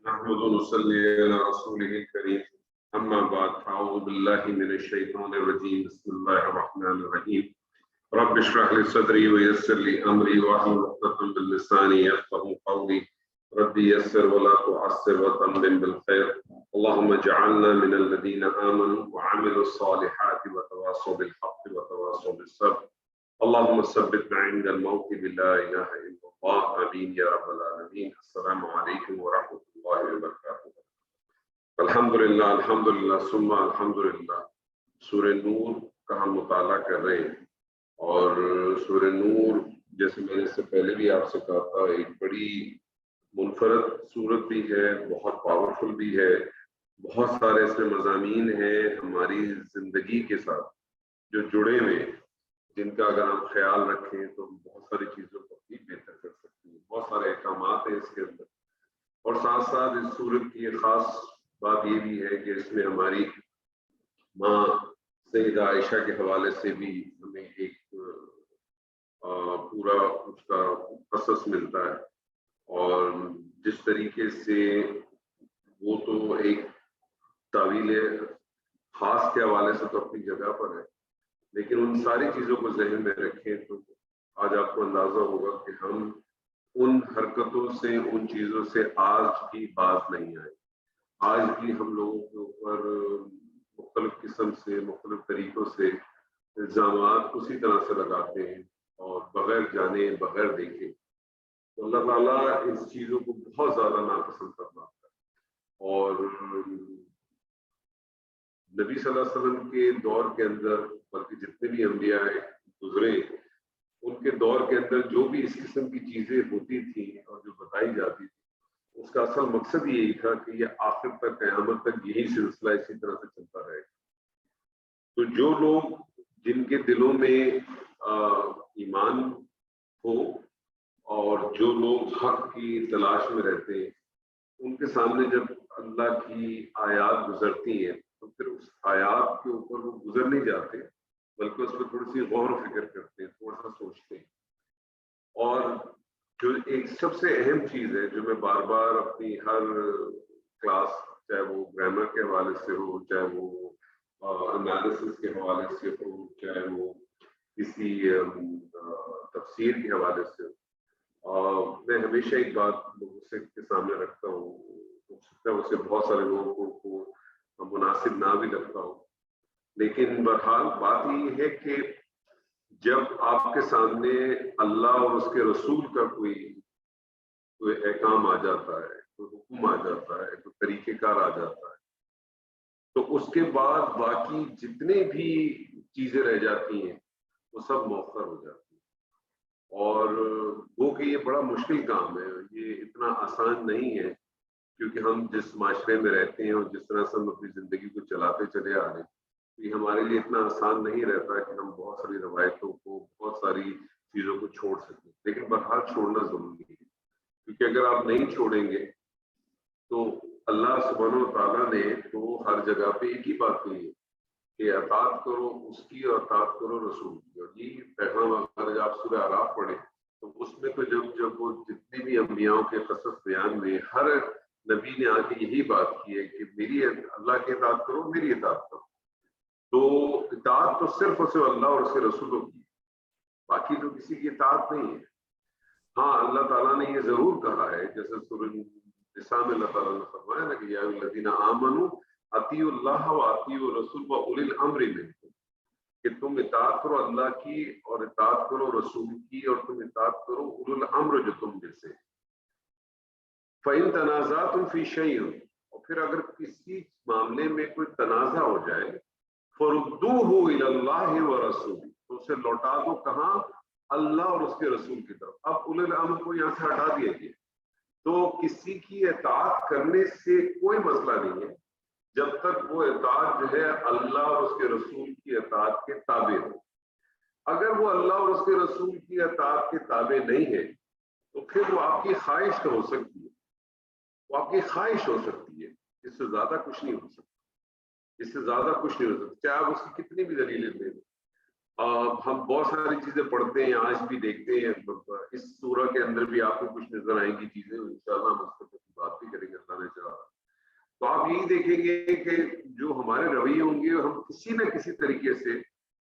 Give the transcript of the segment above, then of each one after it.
نحمد ونصلي على رسوله الكريم أما بعد فأعوذ بالله من الشيطان الرجيم بسم الله الرحمن الرحيم رب اشرح لي صدري ويسر لي أمري واحلل عقدة من لساني يفقهوا قولي ربي يسر ولا تعسر وتمم بالخير اللهم اجعلنا من الذين آمنوا وعملوا الصالحات وتواصوا بالحق وتواصوا بالصبر اللهم ثبتنا عند الموت بلا إله إلا الله آمين يا رب العالمين السلام عليكم ورحمة الله وبركاته الحمدللہ ثم الحمدللہ سورہ نور کا ہم مطالعہ کر رہے ہیں اور سورہ نور جیسے میں نے اس سے پہلے بھی آپ سے کہا تھا ایک بڑی منفرد صورت بھی ہے، بہت پاورفل بھی ہے، بہت سارے اس میں مضامین ہیں ہماری زندگی کے ساتھ جو جڑے ہوئے ہیں، جن کا اگر ہم خیال رکھیں تو ہم بہت ساری چیزوں کو بھی بہتر کر سکتے ہیں، بہت سارے احکامات ہیں اس کے اندر۔ اور ساتھ ساتھ اس صورت کی ایک خاص بات یہ بھی ہے کہ اس میں ہماری ماں سیدہ عائشہ کے حوالے سے بھی ہمیں ایک پورا اس کا قصص ملتا ہے، اور جس طریقے سے وہ تو ایک تعویل خاص کے حوالے سے تو اپنی جگہ پر ہے، لیکن ان ساری چیزوں کو ذہن میں رکھیں تو آج آپ کو اندازہ ہوگا کہ ہم ان حرکتوں سے ان چیزوں سے آج بھی باز نہیں آئے۔ آج بھی ہم لوگوں کے اوپر مختلف قسم سے مختلف طریقوں سے الزامات اسی طرح سے لگاتے ہیں اور بغیر جانے بغیر دیکھے، تو اللہ تعالیٰ اس چیزوں کو بہت زیادہ ناپسند فرماتا ہے۔ اور نبی صلی اللہ علیہ وسلم کے دور کے اندر بلکہ جتنے بھی انبیاء گزرے ان کے دور کے اندر جو بھی اس قسم کی چیزیں ہوتی تھیں اور جو بتائی جاتی تھی، اس کا اصل مقصد یہی تھا کہ یہ آخر تک قیامت تک یہی سلسلہ اسی طرح سے چلتا رہے۔ تو جو لوگ جن کے دلوں میں ایمان ہو اور جو لوگ حق کی تلاش میں رہتے ہیں، ان کے سامنے جب اللہ کی آیات گزرتی ہیں تو پھر اس آیات کے اوپر وہ گزر نہیں جاتے، بلکہ اس پہ تھوڑی سی غور و فکر کرتے ہیں، تھوڑا سا سوچتے ہیں۔ اور جو ایک سب سے اہم چیز ہے جو میں بار بار اپنی ہر کلاس، چاہے وہ گرامر کے حوالے سے ہو، چاہے وہ انالیسس کے حوالے سے ہو، چاہے وہ کسی تفسیر کے حوالے سے ہو، میں ہمیشہ ایک بات لوگوں سے کے سامنے رکھتا ہوں، ہو سکتا ہے اسے بہت سارے لوگوں کو مناسب نہ بھی لگتا ہو، لیکن بہرحال بات یہ ہے کہ جب آپ کے سامنے اللہ اور اس کے رسول کا کوئی احکام آ جاتا ہے، کوئی حکم آ جاتا ہے، کوئی طریقہ کار آ جاتا ہے، تو اس کے بعد باقی جتنے بھی چیزیں رہ جاتی ہیں وہ سب مؤخر ہو جاتی ہیں۔ اور وہ کہ یہ بڑا مشکل کام ہے، یہ اتنا آسان نہیں ہے، کیونکہ ہم جس معاشرے میں رہتے ہیں اور جس طرح سے ہم اپنی زندگی کو چلاتے چلے آ رہے ہیں، یہ ہمارے لیے اتنا آسان نہیں رہتا کہ ہم بہت ساری روایتوں کو، بہت ساری چیزوں کو چھوڑ سکیں، لیکن بہرحال چھوڑنا ضروری ہے، کیونکہ اگر آپ نہیں چھوڑیں گے تو اللہ سبحانہ و تعالیٰ نے تو ہر جگہ پہ ایک ہی بات کہی ہے کہ اطاعت کرو اس کی اور اطاعت کرو رسول کی۔ اور یہ پیغام اگر آپ سورہ اعراف پڑھیں تو اس میں تو جب وہ جتنے بھی انبیاءوں کے قصص بیان میں ہر نبی نے آ کے یہی بات کی ہے کہ میری اللہ کی اطاعت کرو، میری اطاعت کرو۔ تو اطاعت تو صرف اور صرف اللہ اور اس کے رسولوں کی، باقی تو کسی کی اطاعت نہیں ہے۔ ہاں اللہ تعالیٰ نے یہ ضرور کہا ہے، جیسے سورہ نساء میں اللہ تعالیٰ نے فرمایا نا کہ یا ایھا الذین آمنوا اطیعوا اللہ واطیعوا الرسول واولی الامر منکم، کہ تم اطاعت کرو اللہ کی اور اطاعت کرو رسول کی اور تم اطاعت کرو اولو الامر جو تم میں سے۔ فَإِن تَنَازَعْتُمْ فِي شَيْءٍ، اور پھر اگر کسی معاملے میں کوئی تنازع ہو جائے، فَرُدُّوهُ إِلَى اللَّهِ وَرَسُولِهِ، تو اسے لوٹا دو کہاں؟ اللہ اور اس کے رسول کی طرف۔ اب اولو الامر کو یہاں سے ہٹا دیا گیا، تو کسی کی اطاعت کرنے سے کوئی مسئلہ نہیں ہے جب تک وہ اطاعت جو ہے اللہ اور اس کے رسول کی اطاعت کے تابع ہو۔ اگر وہ اللہ اور اس کے رسول کی اطاعت کے تابع نہیں ہے تو پھر وہ آپ کی خواہش تو ہو سکتی ہے، وہ آپ کی خواہش ہو سکتی ہے، اس سے زیادہ کچھ نہیں ہو سکتا، اس سے زیادہ کچھ نہیں ہو سکتا، چاہے آپ اس کی کتنی بھی دلیلیں دیں۔ ہم بہت ساری چیزیں پڑھتے ہیں، آج بھی دیکھتے ہیں، اس سورہ کے اندر بھی آپ کو کچھ نظر آئیں گی چیزیں، انشاءاللہ ہم اس پر بات بھی کریں گے اللہ نے چاہا تو آپ یہی دیکھیں گے کہ جو ہمارے رویے ہوں گے ہم کسی نہ کسی طریقے سے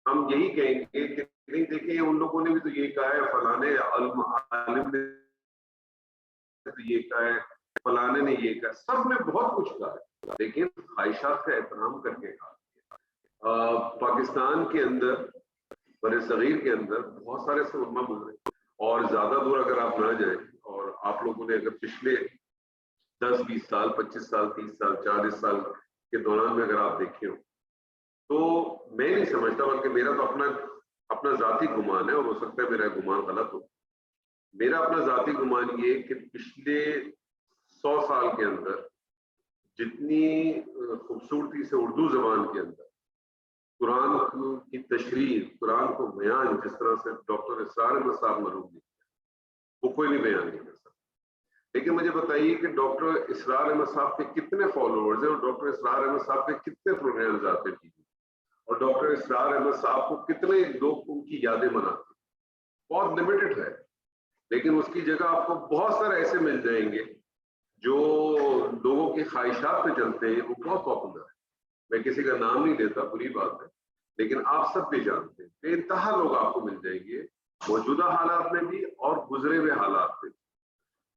ہم یہی کہیں گے کہ نہیں دیکھیں ان لوگوں نے بھی تو یہ کہا ہے، فلانے عالم نے تو یہ کہا ہے، فلانے نے یہ کہا، سب نے بہت کچھ کہا ہے لیکن خواہشات کا احترام کر کے کہا۔ پاکستان کے اندر، بر صغیر کے اندر بہت سارے سے علماء گزرے، اور زیادہ دور اگر آپ نہ جائیں، اور آپ لوگوں نے اگر پچھلے 10-20 سال، 25 سال، 30 سال، 40 سال کے دوران میں اگر آپ دیکھیں ہو تو میں نہیں سمجھتا، بلکہ میرا تو اپنا ذاتی گمان ہے، اور ہو سکتا ہے میرا گمان غلط ہو، میرا اپنا ذاتی گمان یہ کہ پچھلے 100 سال کے اندر جتنی خوبصورتی سے اردو زبان کے اندر قرآن کی تشریح، قرآن کو بیان جس طرح سے ڈاکٹر اسرار احمد صاحب مرحوم نے وہ کوئی بھی بیان نہیں کر سکتا۔ لیکن مجھے بتائیے کہ ڈاکٹر اسرار احمد صاحب کے کتنے فالوورز ہیں، اور ڈاکٹر اسرار احمد صاحب کے کتنے پروگرامز آتے ہیں، اور ڈاکٹر اسرار احمد صاحب کو کتنے لوگ ان کی یادیں مناتے ہیں؟ بہت لمیٹڈ ہے، لیکن اس کی جگہ آپ کو بہت سارے ایسے مل جائیں گے جو لوگوں کی خواہشات پہ چلتے ہیں، وہ بہت پاپولر ہے۔ میں کسی کا نام نہیں لیتا، بری بات ہے، لیکن آپ سب بھی جانتے ہیں، بے انتہا لوگ آپ کو مل جائیں گے موجودہ حالات میں بھی اور گزرے ہوئے حالات میں بھی،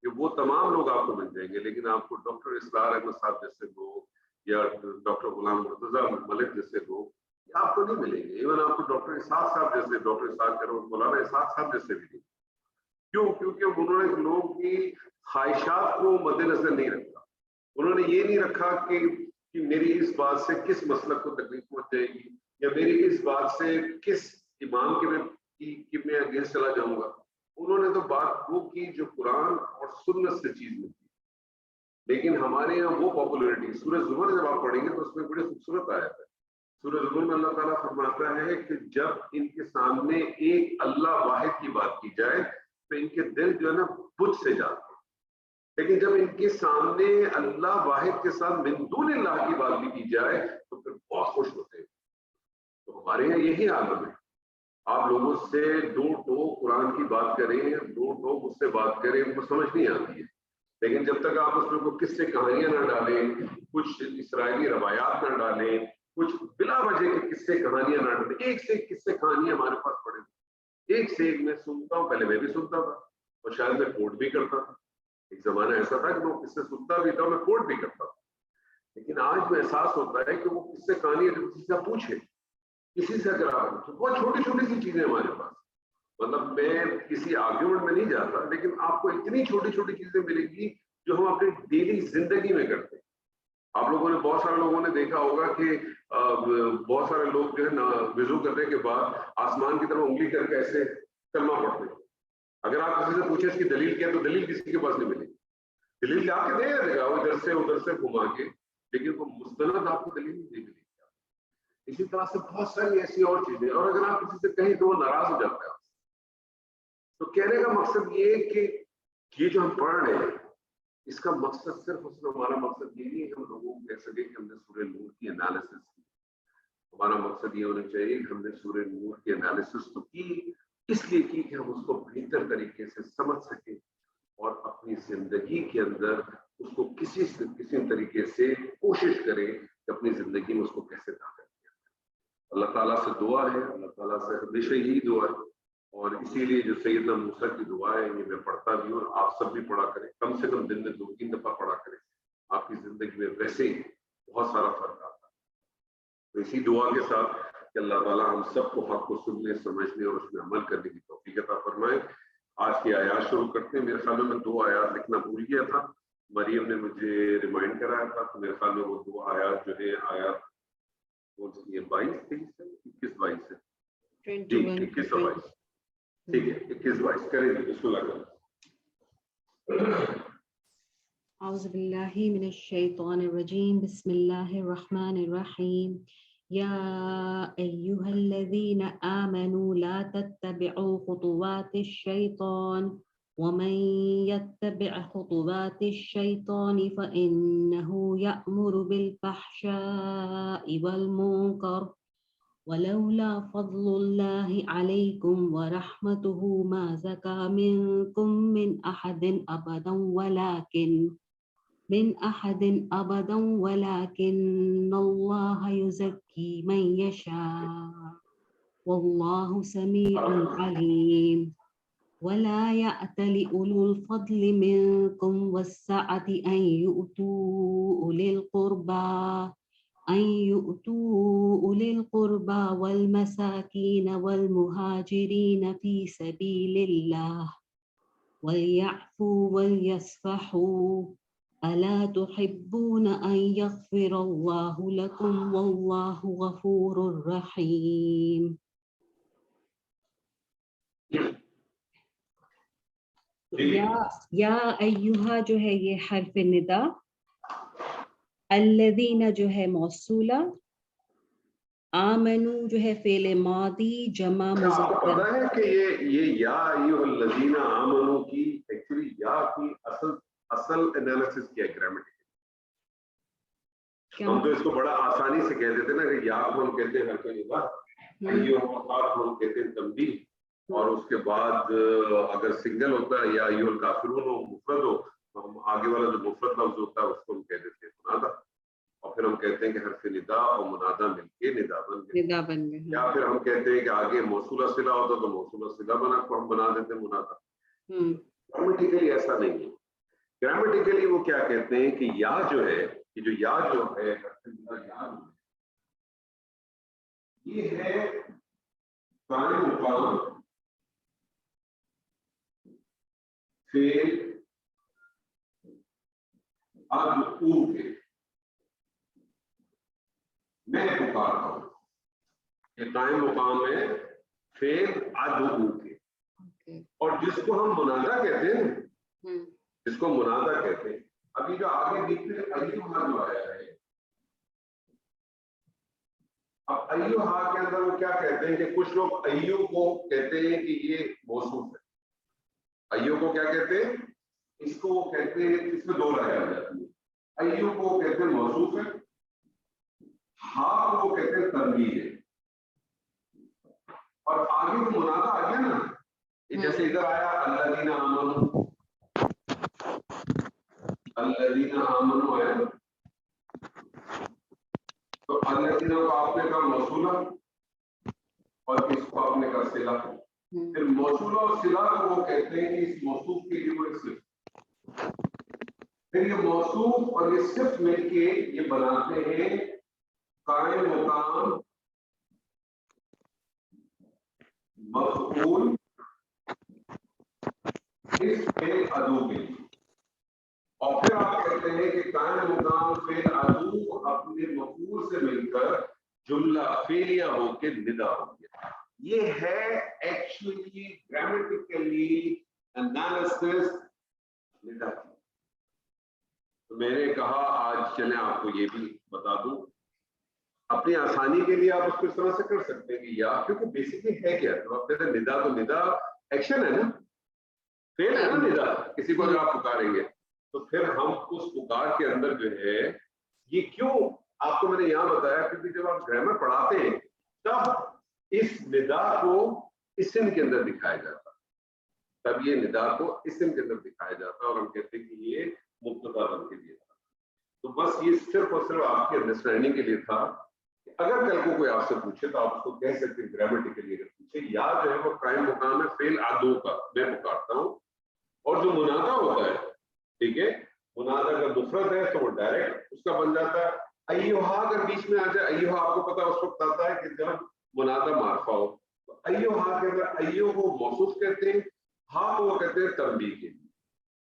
کہ وہ تمام لوگ آپ کو مل جائیں گے، لیکن آپ کو ڈاکٹر اسرار احمد صاحب جیسے لوگ یا ڈاکٹر غلام مرتضیٰ ملک جیسے لوگ آپ کو نہیں ملیں گے۔ ایون آپ کو ڈاکٹر اسحاق صاحب جیسے، ڈاکٹر اسحاق کرو مولانا اسحاق صاحب جیسے بھی نہیں۔ کیوں؟ کیونکہ انہوں نے لوگوں کی خواہشات کو مد نظر نہیں رکھا، انہوں نے یہ نہیں رکھا کہ میری اس بات سے کس مسلک کو تکلیف پہنچ جائے گی، یا میری اس بات سے کس امام کے میں اگینسٹ چلا جاؤں گا۔ انہوں نے تو بات وہ کی جو قرآن اور سنت سے چیز ملتی ہے۔ لیکن ہمارے یہاں وہ پاپولیرٹی، سورہ زمر جب آپ پڑھیں گے تو اس میں بڑی خوبصورت آیت ہے، سورہ زمر میں اللہ تعالیٰ فرماتا ہے کہ جب ان کے سامنے ایک اللہ واحد کی بات کی جائے تو ان کے دل جو ہے نا بت سے جاتے ہیں، لیکن جب ان کے سامنے اللہ واحد کے ساتھ من دون اللہ کی بات بھی کی جائے تو پھر بہت خوش ہوتے ہیں۔ تو ہمارے یہاں یہی عالم ہے، آپ لوگوں سے دو ٹوک قرآن کی بات کریں، دو ٹوک اس سے بات کریں، ان کو سمجھ نہیں آتی ہے، لیکن جب تک آپ اس میں کوئی قصے کہانیاں نہ ڈالیں، کچھ اسرائیلی روایات نہ ڈالیں، کچھ بلا وجہ کے قصے کہانیاں نہ ڈالیں، ایک سے ایک قصے کہانیاں ہمارے پاس پڑے، ایک سے ایک میں سنتا ہوں، پہلے میں بھی سنتا تھا اور شاید میں کوٹ بھی کرتا تھا، ایک زمانہ ایسا تھا کہ میں قصے سنتا بھی تھا، میں کوٹ بھی کرتا تھا، لیکن آج میں احساس ہوتا ہے کہ وہ قصے کہانیاں جو کسی سے پوچھے، کسی سے اگر آپ پوچھیں، بہت چھوٹی چھوٹی سی چیزیں ہمارے پاس، مطلب میں کسی آرگیومنٹ میں نہیں جاتا، لیکن آپ کو اتنی چھوٹی چھوٹی چیزیں ملیں گی جو ہم اپنی ڈیلی زندگی میں کرتے ہیں۔ آپ لوگوں نے، بہت سارے لوگوں نے دیکھا ہوگا کہ بہت سارے لوگ جو ہے نا وضو کرنے کے بعد آسمان کی طرف انگلی کر کے ایسے کلمہ پڑھتے ہیں۔ اگر آپ کسی سے پوچھیں اس کی دلیل کیا، تو دلیل کسی کے پاس نہیں ملے گی، دلیل آپ کے دے گا وہ ادھر سے گھما کے، لیکن وہ مستند آپ کو دلیل نہیں دے گی۔ اسی طرح سے بہت ساری ایسی اور چیزیں، اور اگر آپ کسی سے کہیں تو وہ ناراض ہو جاتا ہے۔ تو کہنے کا مقصد یہ کہ یہ جو ہم پڑھ رہے ہیں اس کا مقصد صرف ہمارا مقصد یہ نہیں کہ ہم لوگوں کو کہہ سکیں کہ ہم نے سورہ نور کی انالیسس کی، ہمارا مقصد یہ ہونا چاہیے کہ ہم نے سورہ نور کی انالیسس تو کی، اس لیے کی کہ ہم اس کو بہتر طریقے سے سمجھ سکیں اور اپنی زندگی کے اندر اس کو کسی طریقے سے کوشش کریں کہ اپنی زندگی میں اس کو کیسے داخل کیا۔ اللہ تعالیٰ سے دعا ہے، اللہ تعالیٰ سے ہمیشہ یہی دعا ہے، اور اسی لیے جو سیدنا موسیٰ کی دعا ہے یہ میں پڑھتا بھی ہوں، اور آپ سب بھی پڑھا کریں، کم سے کم دن میں 2-3 دفعہ پڑھا کریں، آپ کی زندگی میں ویسے ہی بہت سارا فرق آتا ہے۔ تو اسی دعا کے ساتھ کہ اللہ تعالیٰ ہم سب کو حق کو سننے، سمجھنے اور اس میں عمل کرنے کی توفیق عطا فرمائے۔ آج کی آیات شروع کرتے ہیں۔ میرے خیال میں 2 آیات لکھنا بھول گیا تھا، مریم نے مجھے ریمائنڈ کرایا تھا، تو میرے خیال میں وہ 2 آیات جو ہے آیات 22-23 ہے، 21-22 ہے، جی 21-22، ٹھیک ہے 21-22 کریں گے، بسم اللہ کریں۔ اعوذ باللہ من الشیطان الرجیم، بسم اللہ الرحمن الرحیم۔ یا ایہا الذین آمنوا لا تتبعوا خطوات الشیطان ومن يتبع خطوات الشيطان فإنه يأمر بالفحشاء والمنكر ولولا فضل الله عليكم ورحمته ما زكى منكم من أحد أبدا ولكن الله يزكي من يشاء والله سميع عليم ولا يأتل أولو الفضل منكم والسعة أن يؤتوا أولي القربى والمساكين والمهاجرين في سبيل الله وليعفوا وليصفحوا ألا تحبون أن يغفر الله لكم والله غفور رحيم. یا ایہا جو ہے یہ حرف ندا، الذین جو ہے موصولہ، آمنو جو ہے فعل ماضی جمع مذکر. پتہ ہے کہ یہ یا ایھا الذین آمنو کی ایکچولی یا کی اصل انالیسس کیا ہے گرامیٹیکل. ہم تو اس کو بڑا آسانی سے کہہ دیتے نا کہ یا کو ہم کہتے ہیں حرف ندا، ایھا کو ہم کہتے ہیں تنبیہ، اور اس کے بعد اگر سنگل ہوتا ہے یا ایھا الکافرون ہو مفرد ہو تو ہم آگے والا جو مفرد لفظ ہوتا ہے اس کو ہم کہہ دیتے ہیں منادا، اور پھر ہم کہتے ہیں کہ حرف ندا اور منادا مل کے ندا بن گئے. یا پھر ہم کہتے ہیں کہ آگے موصولہ صلہ ہوتا تو موصولہ صلہ ہم بنا دیتے ہیں منادا. گرامیٹیکلی ایسا نہیں ہے. گرامیٹیکلی وہ کیا کہتے ہیں کہ یا جو ہے، یہ جو یا جو ہے یہ ہے قائم مقام فعل ادعو کے، میں پکارتا ہوں. یہ قائم مقام ہے فعل ادعو کے، اور جس کو ہم منادا کہتے ہیں، جس کو منادا کہتے ہیں. ابھی جو آگے دیکھتے ہیں ایھا جو آیا ہے، اب ایھا کے اندر وہ کیا کہتے ہیں کہ کچھ لوگ ایھا کو کہتے ہیں کہ یہ موصوف ہے. ایھا کو کیا کہتے ہیں؟ اس کو وہ کہتے ہیں، اس میں دو رائے آ جاتی ہے. ایھا کو کہتے ہیں موصوف ہے، ہاں کو کہتے ہیں تنبیہ ہے. اور آگے جو منادا آ گیا نا، جیسے ادھر آیا الذین آمنوا، الذین آمنوا ہے تو الذین کو آپ نے کہا موصولہ اور اس کو آپ نے کہا صلہ. پھر موصولہ اور صلہ کو وہ کہتے ہیں کہ اس موصوف کے لیے وہ ایک صفت، پھر یہ موصوف اور یہ صفت مل کے یہ بناتے ہیں قائم مقام مفعول اس فعل ادعو کے لیے. اور پھر آپ کہتے ہیں کہ قائم مقام فعل ادعو اپنے مفعول سے مل کر جملہ فعلیہ ہو کے ندا ہو گیا. یہ ہے ایکچولی گرامیٹیکلی انالیسس ندا کی. تو میں نے کہا آج چلیں آپ کو یہ بھی بتا دوں، اپنی آسانی کے لیے آپ اس کو اس طرح سے کر سکتے ہیں کہ یا، کیونکہ بیسکلی ہے کیا، تو آپ کہتے ہیں ندا، تو ندا ایکشن ہے نا، فعل ہے نا ندا. کسی کو اگر آپ پکاریں گے تو پھر ہم اس پکار کے اندر جو ہے، یہ کیوں آپ کو میں نے یہاں بتایا، کیونکہ جب آپ گرامر پڑھاتے ہیں تب اس ندا کو اسم کے اندر دکھایا جاتا، تب یہ ندا کو اسم کے اندر دکھایا جاتا، اور ہم کہتے ہیں کہ یہ مبتدا بن کے دیا تھا. تو بس یہ صرف اور صرف آپ کی انڈرسٹینڈنگ کے لیے تھا. اگر کل کو کوئی آپ سے پوچھے تو آپ اس کو کہہ سکتے ہیں گرامیٹیکلی. اگر پوچھے یا جو ہے وہ قائم مقام ہے فعل ادعو کا، میں پکارتا ہوں. اور جو منادا ہوتا ہے، ٹھیک ہے، منادا اگر مفرد ہے تو وہ ڈائریکٹ اس کا بن جاتا ہے. ایھا اگر بیچ میں آ جائے، ایھا آپ کو پتا اس وقت آتا ہے کہ جب منادا معرفہ ہو. تو ایھا کے اندر ایھا کو موصوف کہتے ہیں، ہاں کو وہ کہتے ہیں تنبیہ کے لیے.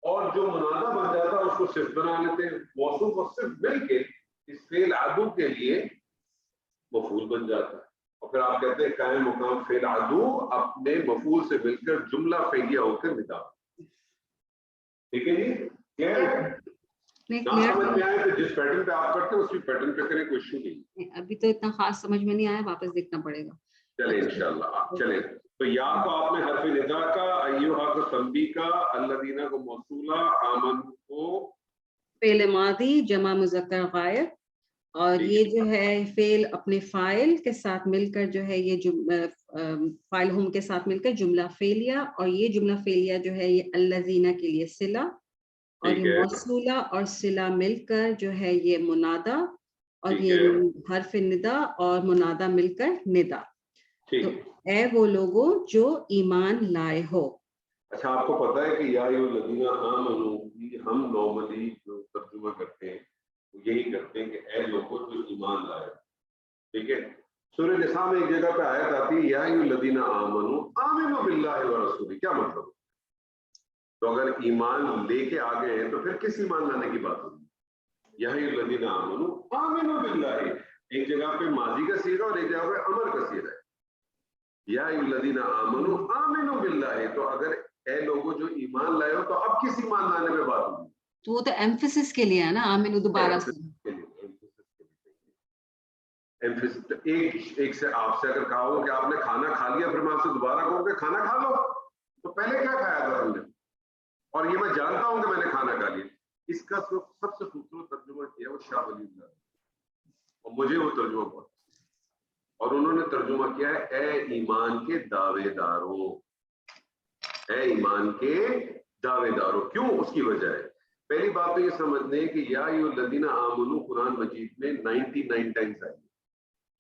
اور جو منادا بن جاتا ہے اس کو صفت بنا لیتے ہیں. موصوف اور صفت مل کے اس فعل ادعو کے لیے مفعول بن جاتا ہے. اور پھر آپ کہتے ہیں قائم مقام فعل ادعو اپنے مفعول سے مل کر جملہ فعلیہ ہو کر ندا. ٹھیک ہے جی، کلیئر ہے؟ نہ سمجھ میں آئے تو جس پیٹرن پہ آپ کرتے ہیں اسی پیٹرن پہ کریں، کوئی ایشو نہیں. ابھی تو اتنا خاص سمجھ میں نہیں آیا، واپس دیکھنا پڑے گا. چلیں انشاءاللہ. چلیں تو یا کو آپ نے حرف ندا کا، ایھا کو تنبیہ کا، الذین کو موصولہ، آمن کو فعل ماضی جمع مذکر غائب، اور ٹھیک یہ جو ہے فعل اپنے فائل کے ساتھ مل کر جو ہے یہ فائل ہم کے ساتھ مل کر جملہ فعلیہ، اور یہ جملہ فعلیہ جو ہے یہ الذین کے لیے صلہ، اور ٹھیک یہ ہے موصولہ اور صلہ مل کر جو ہے یہ منادہ، اور ٹھیک یہ ہے حرف ندا اور منادہ مل کر ندا. ٹھیک تو ہے. اے وہ لوگوں جو ایمان لائے ہو. اچھا آپ کو پتا ہے کہ یا ایھا الذین آمنوا کی ہم نارملی جو ترجمہ کرتے ہیں وہ یہی کرتے ہیں کہ اے لوگوں جو ایمان لائے. ٹھیک ہے. سورہ نساء میں ایک جگہ پہ آیت آتی ہے یا ایھا الذین آمنوا آمنوا باللہ ورسولہ. کیا مطلب؟ تو اگر ایمان لے کے آ گئے ہیں تو پھر کس ایمان لانے کی بات ہوگی؟ یا ایھا الذین آمنوا آمنوا باللہ. ایک جگہ پہ ماضی کا صیغہ اور ایک جگہ پہ امر کا صیغہ ہے. یا ایھا الذین آمنوا آمنوا باللہ. تو اگر اے لوگوں جو ایمان لائے ہو تو اب کس ایمان لانے پہ بات ہوگی؟ تو وہ تو ایمفیسس کے لیے ہے نا، آمین دوبارہ سے. ایک سے آپ سے اگر کہا ہو کہ آپ نے کھانا کھا لیا، پھر میں آپ سے دوبارہ کہوں کہ کھانا کھا لو، تو پہلے کیا کھایا تھا ہم نے؟ اور یہ میں جانتا ہوں کہ میں نے کھانا کھا لیا. اس کا سب سے خوبصورت ترجمہ کیا وہ شاہ ولی اللہ، اور مجھے وہ ترجمہ بہت، اور انہوں نے ترجمہ کیا ہے اے ایمان کے دعوے داروں. اے ایمان کے دعوے داروں. کیوں؟ اس کی وجہ ہے. پہلی بات تو یہ سمجھنے کہ یا ایھا الذین آمنوا قرآن مجید میں 99 ٹائمز آئی ہے.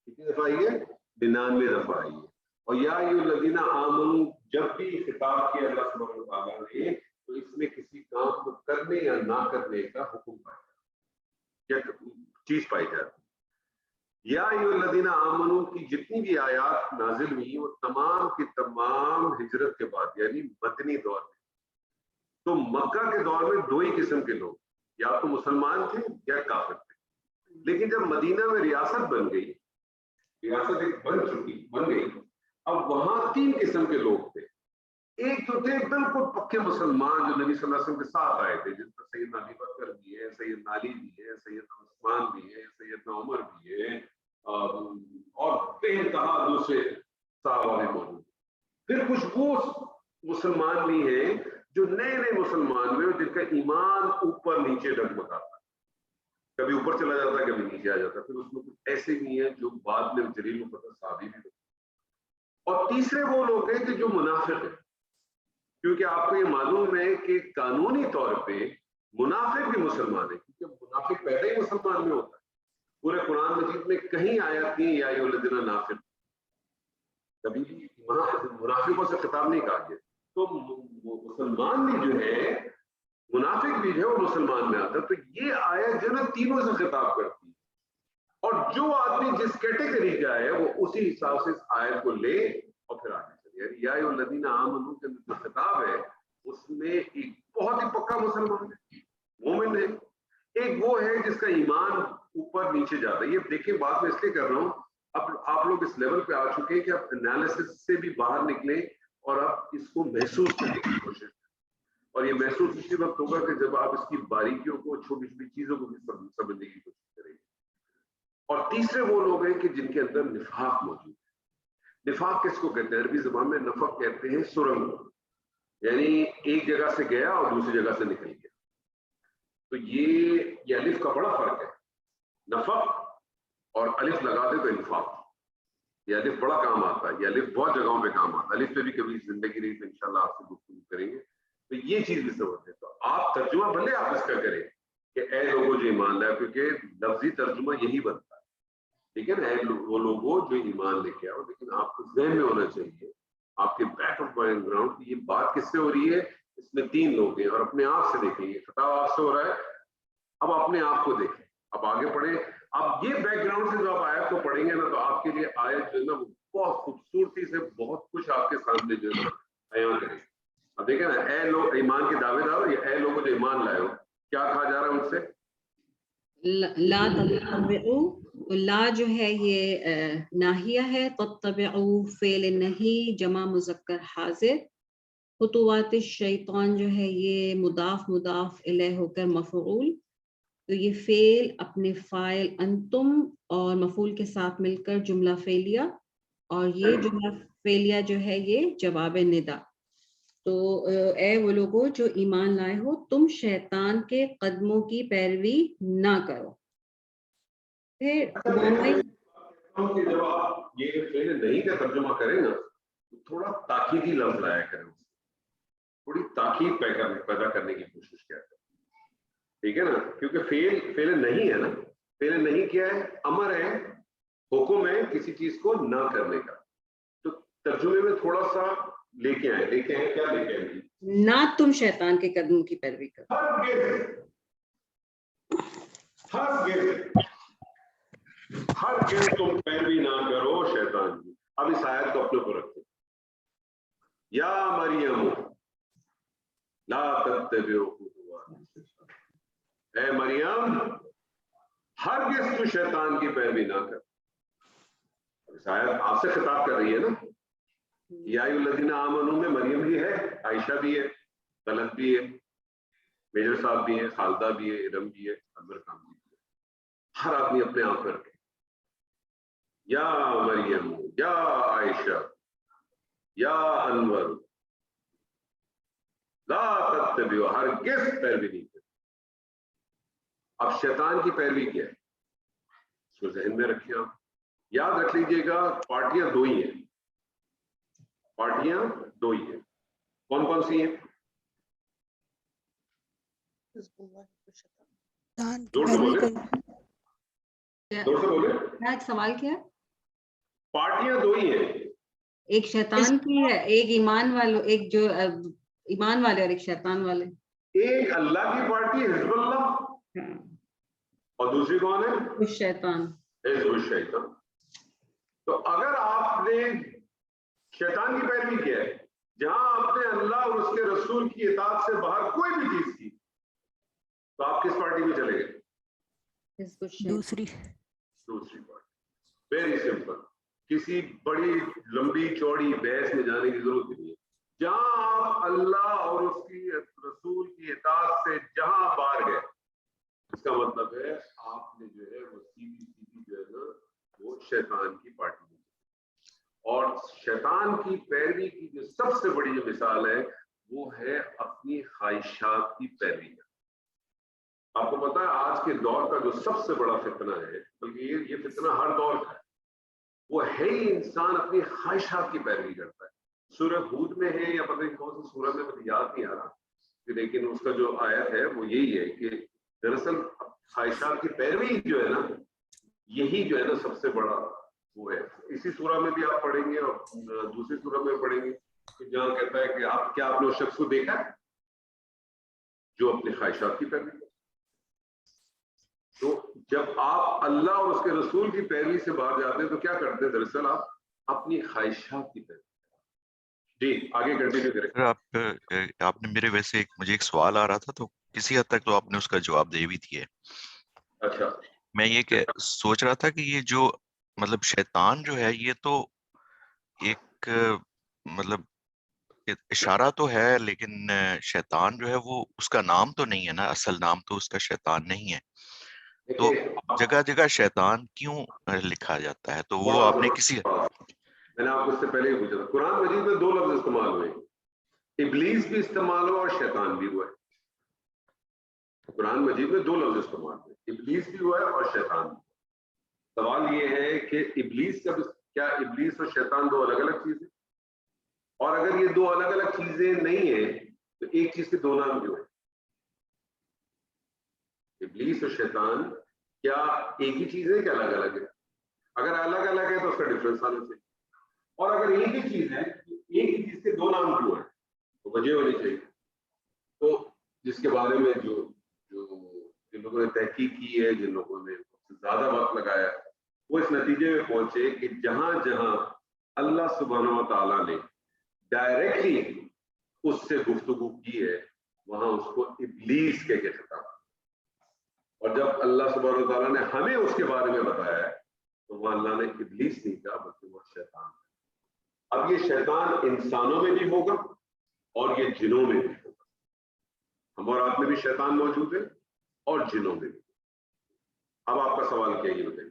کتنی دفعہ آئی ہے؟ 99 دفعہ آئی ہے. اور یا ایھا الذین آمنوا جب بھی خطاب کیا اللہ سبحانہ و تعالیٰ نے تو اس میں کسی کام کو کرنے یا نہ کرنے کا حکم پایا جاتا ہے، یا چیز پائی جاتی ہے. یا ایھا الذین آمنوا کی جتنی بھی آیات نازل ہوئی وہ تمام کی تمام ہجرت کے بعد، یعنی مدنی دور میں. تو مکہ کے دور میں دو ہی قسم کے لوگ، یا تو مسلمان تھے یا کافر تھے. لیکن جب مدینہ میں ریاست بن گئی، ریاست ایک بن گئی، اب وہاں تین قسم کے لوگ تھے. ایک تو تھے بالکل پکے مسلمان جو نبی صلی اللہ علیہ وسلم کے ساتھ آئے تھے، جن پر سیدنا ابو بکر بھی ہے، سیدنا علی بھی ہے، سیدنا عثمان بھی ہے، سیدنا عمر بھی ہے، اور بے انتہا دوسرے صحابہ بھی موجود. پھر کچھ وہ مسلمان بھی ہیں جو نئے نئے مسلمان ہوئے، جن کا ایمان اوپر نیچے ڈگمگاتا، کبھی اوپر چلا جاتا کبھی نیچے آ جاتا. پھر اس میں کچھ ایسے بھی ہیں جو بعد میں جلیل القدر صحابی بھی ہوتے. اور تیسرے وہ لوگ ہیں کہ جو منافق ہیں، کیونکہ آپ کو یہ معلوم ہے کہ قانونی طور پہ منافق بھی مسلمان ہے، کیونکہ منافق پیدا ہی مسلمان میں ہوتا ہے. پورے قرآن مجید میں کہیں آیت نہیں یا ایھا الذین نافق، کبھی بھی منافقوں سے خطاب نہیں کہا گیا. تو مسلمان بھی جو ہے، منافق بھی جو ہے وہ مسلمان میں آتا ہے. تو یہ آیت جو ہے تینوں سے خطاب کرتی ہے، اور جو آدمی جس کیٹیگری کا ہے وہ اسی حساب سے اس آیت کو لے اور پھر آگے چلے. یعنی یا ایھا الذین آمنوا کے جو خطاب ہے اس میں ایک بہت ہی پکا مسلمان ہے، مومن ہے. ایک وہ ہے جس کا ایمان اوپر نیچے جاتا ہے. یہ دیکھیں بات میں اس لیے کر رہا ہوں، اب آپ لوگ اس لیول پہ آ چکے ہیں کہ آپ انالیسس سے بھی باہر نکلیں اور آپ اس کو محسوس کرنے کی کوشش کریں. اور یہ محسوس اسی وقت ہوگا کہ جب آپ اس کی باریکیوں کو، چھوٹی چھوٹی چیزوں کو بھی سمجھنے کی کوشش کریں گے. اور تیسرے وہ لوگ ہیں کہ جن کے اندر نفاق موجود ہے. نفاق کس کو کہتے ہیں؟ عربی زبان میں نفاق کہتے ہیں سرنگ، یعنی ایک جگہ سے گیا اور دوسری جگہ سے نکل گیا. تو یہ الف کا بڑا فرق ہے. نفاق اور الف لگا دے تو انفاق. یہ الف بڑا کام آتا ہے، یہ الف بہت جگہوں پہ کام آتا ہے. الف پہ بھی کبھی زندگی رہی تو انشاءاللہ آپ سے گفتگو کریں گے. تو یہ چیز بھی سمجھتے ہیں. تو آپ ترجمہ بھلے آپ اس کا کریں کہ اے لوگوں جو ایمان لائے، کیونکہ لفظی ترجمہ یہی بنتا ہے، ٹھیک ہے نا، اے وہ لوگوں جو ایمان لے کے آؤ. لیکن آپ کو ذہن میں ہونا چاہیے، آپ کے بیک آف مائنڈ گراؤنڈ کی یہ بات کس سے ہو رہی ہے. اس میں تین لوگ ہیں، اور اپنے آپ سے دیکھیں. یہ خطاب آپ سے ہو رہا ہے، اب اپنے آپ کو دیکھیں. اب آگے پڑھیں. اب یہ بیک گراؤنڈ سے جو آپ آیت کو پڑھیں گے نا تو آپ کے لیے آیت جو ہے نا وہ بہت خوبصورتی سے بہت کچھ آپ کے سامنے جو ہے نا بیان کرے. اب دیکھیں نا، اے لوگ ایمان کے دعوے دار، یا اے لوگوں جو ایمان لائے ہو، کیا کہا جا رہا ہے ان سے؟ لا تتبعوا. لا جو ہے یہ ناہیہ ہے، تتبعوا فعل نہیں جمع مذکر حاضر. خطوات الشیطان جو ہے یہ مضاف الیہ ہو کر مفعول. تو یہ فعل اپنے فاعل انتم اور مفعول کے ساتھ مل کر جملہ فعلیہ، اور یہ جملہ فعلیہ جو ہے یہ جواب ندا. تو اے وہ لوگوں جو ایمان لائے ہو، تم شیطان کے قدموں کی پیروی نہ کرو. پھر مومن کہ جب آپ یہ فعل نہیں کا ترجمہ کریں نا تو تھوڑا تاکیدی لفظ لایا کریں، تھوڑی تاکید پیدا کرنے کی کوشش کیا کریں، ٹھیک ہے نا، کیونکہ فعل نہیں ہے نا، فعل نہیں کیا ہے، امر ہے، حکم ہے کسی چیز کو نہ کرنے کا، تو ترجمے میں تھوڑا سا لے کے آئے کیا لے کے آئے، نہ تم شیطان کے قدموں کی پیروی کرو، ہرگز تم پیروی نہ کرو شیطان کی۔ اب اس آیت کو اپنے اوپر رکھتے، یا مریم لا تتبعوا خطوات الشیطان، اے مریم ہرگز تو شیطان کی پیروی نہ کر۔ اس آیت آپ سے خطاب کر رہی ہے نا، یا ایھا الذین آمنوا میں مریم بھی ہے، عائشہ بھی ہے، طلحہ بھی ہے، میجر صاحب بھی ہے، خالدہ بھی ہے، ارم بھی ہے، انور خان بھی ہے، ہر آدمی اپنے آپ پر رکھے، یا مریم، یا عائشہ، یا انور لا تتبعوا، ہرگز پیروی نہیں کرے۔ اب شیطان کی پیروی کیا ہے اس کو ذہن میں رکھیں، آپ یاد رکھ لیجئے گا، پارٹیاں دو ہی ہیں، پارٹیاں دو ہی ہیں، کون کون سی ہیں؟ زور سے بولے، زور سے بولے، کیا سوال کیا؟ پارٹیاں دو ہی ہیں، ایک شیطان کی ہے، ایک ایمان والوں، ایک جو ایمان والے اور ایک شیطان والے، ایک اللہ کی پارٹی حزب اللہ اور دوسری کون ہے؟ کچھ شیطان۔ حزب الشیطان۔ تو اگر آپ نے شیطان کی پیروی کیا ہے، جہاں آپ نے اللہ اور اس کے رسول کی اطاعت سے باہر کوئی بھی چیز کی، تو آپ کس پارٹی میں چلے گئے؟ دوسری پارٹی۔ ویری سمپل، کسی بڑی لمبی چوڑی بحث میں جانے کی ضرورت نہیں ہے، جہاں آپ اللہ اور اس کی رسول کی اطاعت سے جہاں باہر گئے، اس کا مطلب ہے آپ نے جو ہے وہ سیدھی جو ہے نا وہ شیطان کی پارٹی میں، اور شیطان کی پیروی کی جو سب سے بڑی جو مثال ہے وہ ہے اپنی خواہشات کی پیروی۔ آپ کو پتا ہے آج کے دور کا جو سب سے بڑا فتنہ ہے، بلکہ یہ فتنہ ہر دور کا ہے، وہ ہے ہی انسان اپنی خواہشات کی پیروی کرتا ہے۔ سورہ ہود میں ہے یا پتہ نہیں کون سی سورہ میں، مجھے یاد نہیں آ رہا، لیکن اس کا جو آیت ہے وہ یہی ہے کہ دراصل خواہشات کی پیروی جو ہے نا، یہی جو ہے نا سب سے بڑا وہ ہے۔ اسی سورہ میں بھی آپ پڑھیں گے اور دوسری سورہ میں پڑھیں گے کہ جہاں کہتا ہے کہ آپ کیا آپ نے اس شخص کو دیکھا ہے جو اپنی خواہشات کی پیروی کرتا ہے۔ تو جب آپ اللہ اور اس کے رسول کی پیروی سے باہر جاتے ہیں تو کیا کرتے ہیں؟ دراصل آپ اپنی خواہشات کی پیروی۔ جی آگے کنٹینیو کریں۔ آپ نے میرے ویسے مجھے ایک سوال آ رہا تھا، تو کسی حد تک تو آپ نے اس کا جواب دے بھی دیا۔ اچھا، میں یہ سوچ رہا تھا کہ یہ جو مطلب شیطان جو ہے یہ تو ایک مطلب اشارہ تو ہے، لیکن شیطان جو ہے وہ اس کا نام تو نہیں ہے نا، اصل نام تو اس کا شیطان نہیں ہے، تو جگہ جگہ شیطان کیوں لکھا جاتا ہے؟ تو وہ آپ نے کسی میں نے آپ کو اس سے پہلے ہی پوچھا تھا، قرآن مجید میں دو لفظ استعمال ہوئے، ابلیس بھی استعمال ہوا اور شیطان بھی ہوا ہے۔ قرآن مجید میں دو لفظ استعمال ہوئے، ابلیس بھی ہوا ہے اور شیطان بھی۔ سوال یہ ہے کہ ابلیس کا کیا ابلیس اور شیطان دو الگ الگ چیزیں؟ اور اگر یہ دو الگ الگ چیزیں نہیں ہیں تو ایک چیز کے دو نام کیوں ہیں؟ ابلیس اور شیطان کیا ایک ہی چیز ہے کہ الگ الگ ہے؟ اگر الگ الگ ہے تو اس کا ڈفرنس آنا چاہیے، اور اگر ایک ہی چیز ہے تو ایک ہی چیز کے دو نام کیوں ہیں؟ تو وجہ ہونی چاہیے۔ تو جس کے بارے میں جن لوگوں نے تحقیق کی ہے، جن لوگوں نے زیادہ وقت لگایا، وہ اس نتیجے میں پہنچے کہ جہاں جہاں اللہ سبحانہ و تعالیٰ نے ڈائریکٹلی اس سے گفتگو کی ہے وہاں اس کو ابلیس کے خطاب، اور جب اللہ سبحانہ و تعالیٰ نے ہمیں اس کے بارے میں بتایا ہے تو وہاں اللہ نے ابلیس نہیں کہا بلکہ وہ شیطان ہے۔ اب یہ شیطان انسانوں میں بھی ہوگا اور یہ جنوں میں بھی ہوگا، ہم اور آپ میں بھی شیطان موجود ہے اور جنوں میں بھی۔ اب آپ کا سوال کیا یہ بتائیے؟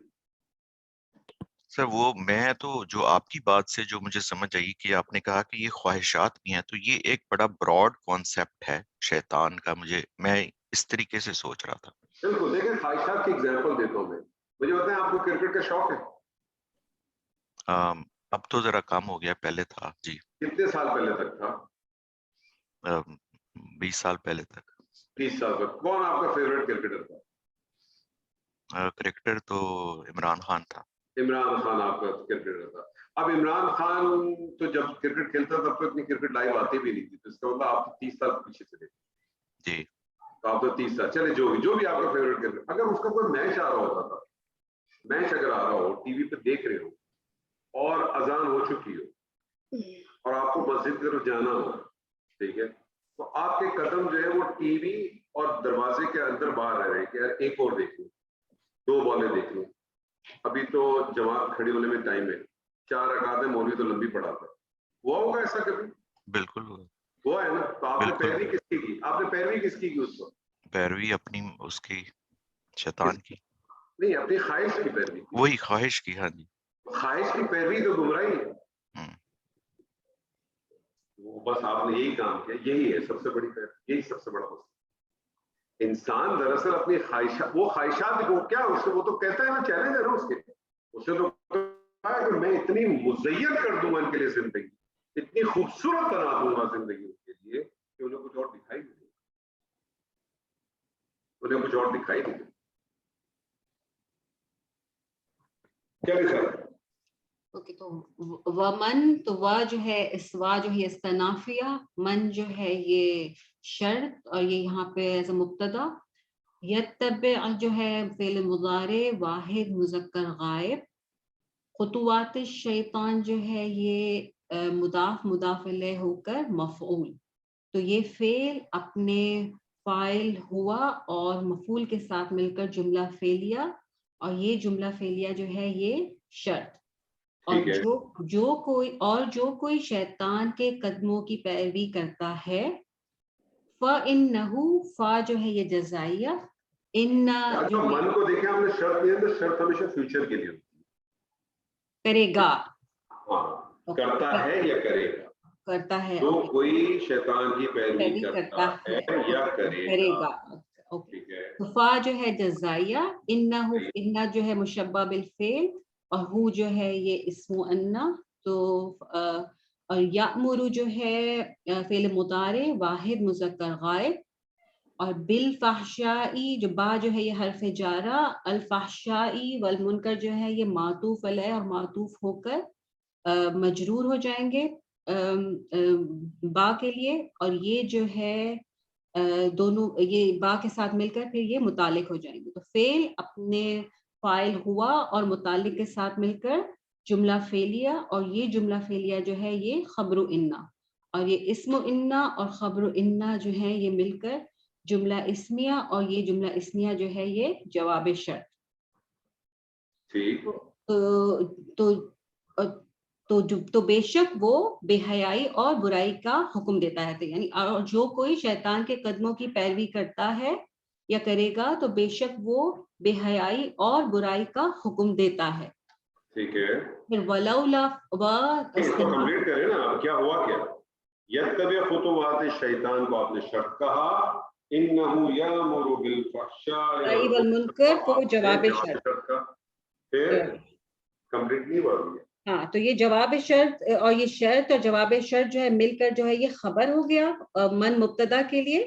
سر وہ میں تو جو آپ کی بات سے جو مجھے سمجھ آئی کہ آپ نے کہا کہ یہ خواہشات بھی ہیں، تو یہ ایک بڑا براڈ کانسیپٹ ہے شیطان کا، میں اس طریقے سے سوچ رہا تھا۔ بالکل، دیکھیں خواہشات کی ایگزامپل دیتا ہوں میں۔ مجھے بتائیں آپ کو کرکٹ کا شوق ہے؟ اب تو ذرا کم ہو گیا, پہلے تھا جی. کتنے سال پہلے تک تھا؟ 20 سال پہلے تک. 30 سال تک. کون آپ کا فیوریٹ کرکٹر تھا؟ کرکٹر تو عمران خان تھا. عمران خان آپ کا کرکٹر تھا. اب عمران خان تو جب کرکٹ کھیلتا تب تو اتنی کرکٹ لائیو آتی بھی نہیں تھی, تو اس کا مطلب آپ 30 سال پیچھے چلے جی. تو آپ تو 30 سال چلے, جو بھی آپ کا فیوریٹ کرکٹر, اگر اس کا کوئی میچ آ رہا ہوتا تھا, میچ اگر آ رہا ہو ٹی وی پہ دیکھ رہے ہو اور اذان ہو چکی ہو اور آپ کو مسجد کی طرف جانا ہو, ٹھیک ہے, تو آپ کے قدم جو ہے وہ ٹی وی اور دروازے کے اندر باہر رہ رہے ہیں کہ ایک اور دیکھ لوں, 2 بالیں دیکھ لوں, ابھی تو جماعت کھڑی ہونے میں ٹائم ہے, 4 رکعتیں مولوی تو لمبی پڑھاتا ہے. ہوا ہوگا ایسا کبھی؟ بالکل ہوا ہے نا. تو آپ نے بالکل. پیروی کس کی کی؟ آپ نے پیروی کس کی اس وقت؟ پیروی اپنی اس کی شیطان کی نہیں, اپنی خواہش کی پیروی. وہی خواہش کی. ہاں جی. خواہش کی پیروی تو گمراہی ہے. بس آپ نے یہی کام کیا, یہی ہے سب سے بڑی پیروی, یہی سب سے بڑا مسئلہ. انسان دراصل اپنی خواہشات, وہ خواہشات کو کیا اس سے, وہ تو کہتا ہے نا, چیلنج ہے نا اس کے, اسے تو کہا کہ میں اتنی مزین کر دوں گا ان کے لیے زندگی, اتنی خوبصورت بنا دوں گا زندگی ان کے لیے کہ انہیں کچھ اور دکھائی نہیں دے, انہیں کچھ اور دکھائی نہیں دے. چلیے سر. اوکے, تو ومن, تو وا جو ہے, اس وا جو ہے استنافیہ, من جو ہے یہ شرط, اور یہ یہاں پہ ایز اے مبتدا. یتبع جو ہے فعل مضارع واحد مذکر غائب. خطوات الشیطان جو ہے یہ مضاف الیہ ہو کر مفعول. تو یہ فعل اپنے فاعل ہوا اور مفعول کے ساتھ مل کر جملہ فعلیہ, اور یہ جملہ فعلیہ جو ہے یہ شرط. اور جو کوئی شیطان کے قدموں کی پیروی کرتا ہے, فَإِنَّهُ, فا جو ہے یہ جزائیہ, ان جو من کو دیکھیں آپ نے, شرط نہیں ہے تو شرط ہمیشہ فیوچر کے لیے ہوتی ہے. کرے گا, ہاں, کرتا ہے یا کرے گا, کرتا ہے, جو کوئی شیطان کی پیروی کرتا ہے یا کرے گا. ٹھیک ہے. تو فا جو ہے جزائیہ, انہ جو ہے مشبہ بالفعل, اور ہو جو ہے یہ اسم انا. تو اور یأمر جو ہے فعل مضارع واحد مذکر غائب. اور بالفحشائی, جو با جو ہے یہ حرف جارہ, الفحشائی والمنکر جو ہے یہ معطوف علیہ اور معطوف ہو کر مجرور ہو جائیں گے با کے لیے, اور یہ جو ہے دونوں یہ با کے ساتھ مل کر پھر یہ متعلق ہو جائیں گے. تو فعل اپنے فاعل ہوا اور متعلق کے ساتھ مل کر جملہ فعلیہ, اور یہ جملہ فعلیہ جو ہے یہ خبر انا, اور یہ اسم انا اور خبر انا جو ہے یہ مل کر جملہ اسمیہ, اور یہ جملہ اسمیہ جو ہے یہ جواب شرط. تو بے شک وہ بے حیائی اور برائی کا حکم دیتا ہے, یعنی اور جو کوئی شیطان کے قدموں کی پیروی کرتا ہے یا کرے گا تو بے شک وہ بے حیائی اور برائی کا حکم دیتا ہے. ٹھیک ہے. پھر ولولا کمپلیٹ کریں نا, اب کیا ہوا, کیا یتبع خطوات الشیطان کو آپ نے شرط کہا, انہ یامر بالفحشاء والمنکر, تو جواب شرط کا, پھر کمپلیٹ نہیں ہوا. ہاں, تو یہ جواب شرط, اور یہ شرط اور جواب شرط جو ہے مل کر جو ہے یہ خبر ہو گیا من مبتدا کے لیے,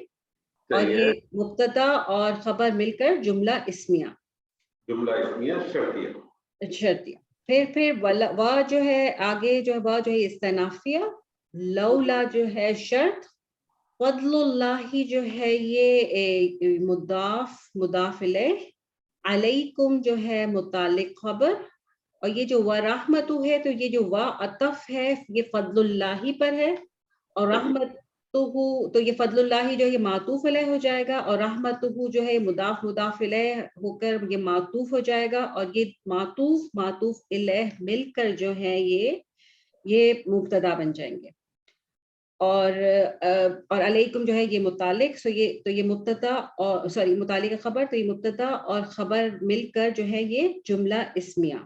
اور یہ مبتدا اور خبر مل کر جملہ اسمیہ, جملہ اسمیہ شرطیہ. پھر وا جو ہے آگے جو ہے وا جو ہے استنافیہ, لولا جو ہے شرط, فضل اللہ جو ہے یہ مضاف الیہ, علیکم جو ہے متعلق خبر, اور یہ جو ورحمت ہے تو یہ جو وا عطف ہے یہ فضل اللہ پر ہے, اور رحمت تو یہ فضل اللہ جو یہ معطوف علیہ ہو جائے گا, اور رحمت جو ہے مضاف الیہ ہو کر یہ معطوف ہو جائے گا, اور یہ معطوف الیہ مل کر جو ہے یہ مبتدا بن جائیں گے, اور علیکم جو ہے یہ متعلق, تو یہ مبتدا اور متعلق خبر, تو یہ مبتدا اور خبر مل کر جو ہے یہ جملہ اسمیہ,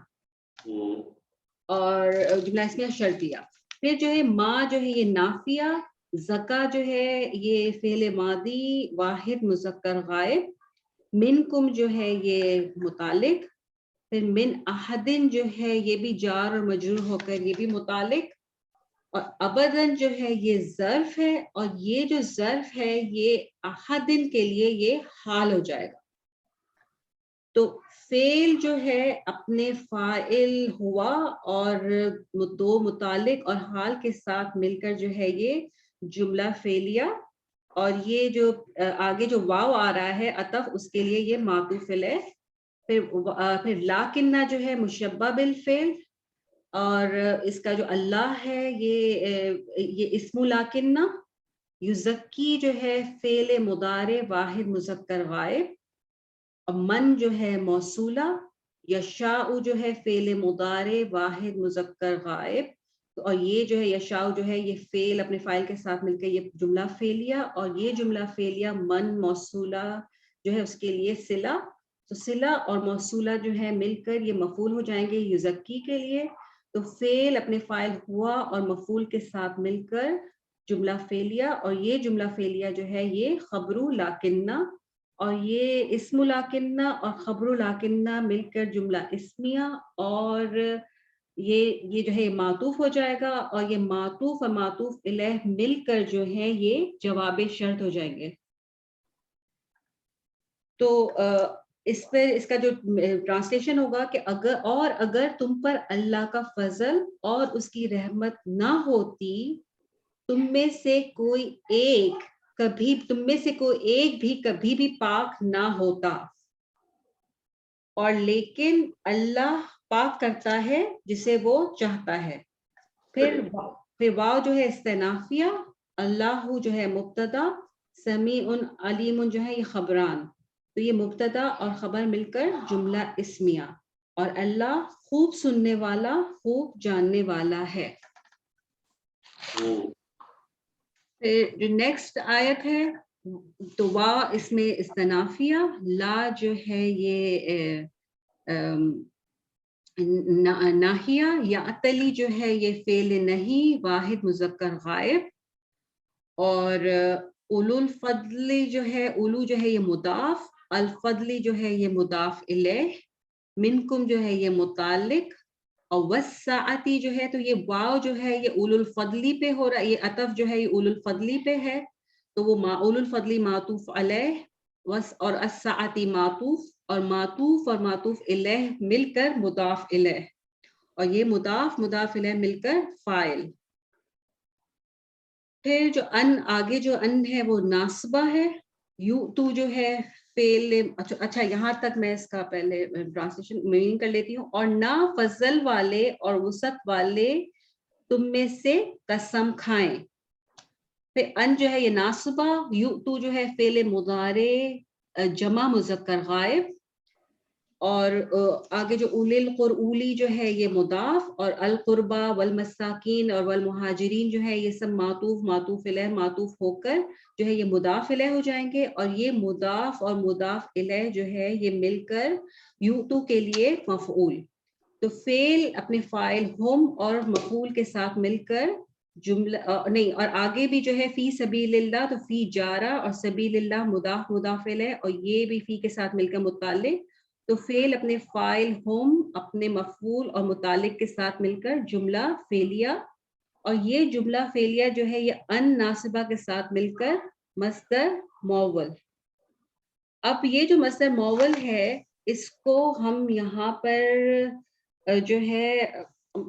اور جملہ اسمیہ شرطیہ. پھر جو ہے ما جو ہے یہ نافیہ, زکا جو ہے یہ فعل ماضی واحد مذکر غائب, منکم جو ہے یہ متعلق, پھر من احدن جو ہے یہ بھی جار اور مجرور ہو کر یہ بھی متعلق, اور ابدن جو ہے یہ ظرف ہے, اور یہ جو ظرف ہے یہ احدن کے لیے یہ حال ہو جائے گا. تو فعل جو ہے اپنے فاعل ہوا اور دو متعلق اور حال کے ساتھ مل کر جو ہے یہ جملہ فعلیہ, اور یہ جو آگے جو واو آ رہا ہے عطف, اس کے لیے یہ معطوف علیہ. پھر لاکنہ جو ہے مشبہ بالفعل, اور اس کا جو اللہ ہے یہ اسم لاکنہ. یزکی جو ہے فعل مضارع واحد مذکر غائب, اور من جو ہے موصولہ. یشاء جو ہے فعل مضارع واحد مذکر غائب, اور یہ جو ہے یشاء جو ہے یہ فعل اپنے فاعل کے ساتھ مل کے یہ جملہ فعلیہ, اور یہ جملہ فعلیہ من موصولہ جو ہے اس کے لیے صلہ. تو صلہ اور موصولہ جو ہے مل کر یہ مفعول ہو جائیں گے یزکی کے لیے. تو فعل اپنے فاعل ہوا اور مفعول کے ساتھ مل کر جملہ فعلیہ, اور یہ جملہ فعلیہ جو ہے یہ خبر لاکنہ, اور یہ اسم لاکنہ اور خبر لاکنہ مل کر جملہ اسمیہ, اور یہ جو ہے معطوف ہو جائے گا, اور یہ معطوف اور معطوف الیہ مل کر جو ہے یہ جواب شرط ہو جائیں گے. تو اس پر اس کا جو ٹرانسلیشن ہوگا کہ اگر تم پر اللہ کا فضل اور اس کی رحمت نہ ہوتی, تم میں سے کوئی ایک بھی کبھی بھی پاک نہ ہوتا, اور لیکن اللہ پاک کرتا ہے جسے وہ چاہتا ہے. پھر واو جو ہے استنافیہ, اللہ جو ہے مبتدا, سمیع علیم جو ہے یہ خبران. تو یہ مبتدا اور خبر مل کر جملہ اسمیہ, اور اللہ خوب سننے والا خوب جاننے والا ہے. پھر جو نیکسٹ آیت ہے تو وا اس میں استنافیہ, لا جو ہے یہ ناہیہ, یا اتلی جو ہے یہ فعل نہیں واحد مذکر غائب, اور اولو الفضل جو ہے اولو جو ہے یہ مضاف, الفضلی جو ہے یہ مضاف الیہ, منکم جو ہے یہ متعلق, اور وسعتی جو ہے تو یہ واو جو ہے یہ اولو الفضلی پہ ہو رہا ہے, یہ عطف جو ہے یہ اولو الفضلی پہ ہے, تو وہ اولو الفضلی معطوف علیہ, اور السعتی معطوف, اور معطوف الیہ مل کر مضاف الیہ, اور یہ مضاف الیہ مل کر فاعل. پھر جو آگے جو ان ہے وہ ناصبہ ہے. یو تو جو ہے فعل, اچھا یہاں تک میں اس کا پہلے ٹرانسلیشن میننگ کر لیتی ہوں. اور نہ فضل والے اور وسعت والے تم میں سے قسم کھائیں. پھر ان جو ہے یہ ناصبہ, یو تو جو ہے فعل مضارع جمع مذکر غائب, اور آگے جو اولی جو ہے یہ مضاف, اور القربہ والمساکین اور والمہاجرین جو ہے یہ سب معطوف الیہ معطوف ہو کر جو ہے یہ مضاف الیہ ہو جائیں گے, اور یہ مضاف اور مضاف الیہ جو ہے یہ مل کر یوتو کے لیے مفعول. تو فعل اپنے فاعل ہم اور مفعول کے ساتھ مل کر جملہ نہیں, اور آگے بھی جو ہے فی سبیل اللہ, تو فی جارہ اور سبیل اللہ مضاف الیہ, اور یہ بھی فی کے ساتھ مل کر متعلق. تو فعل اپنے فاعل ہم اپنے مفعول اور متعلق کے ساتھ مل کر جملہ فعلیہ, اور یہ جملہ فعلیہ جو ہے یہ ان ناصبہ کے ساتھ مل کر مصدر موول. اب یہ جو مصدر موول ہے اس کو ہم یہاں پر جو ہے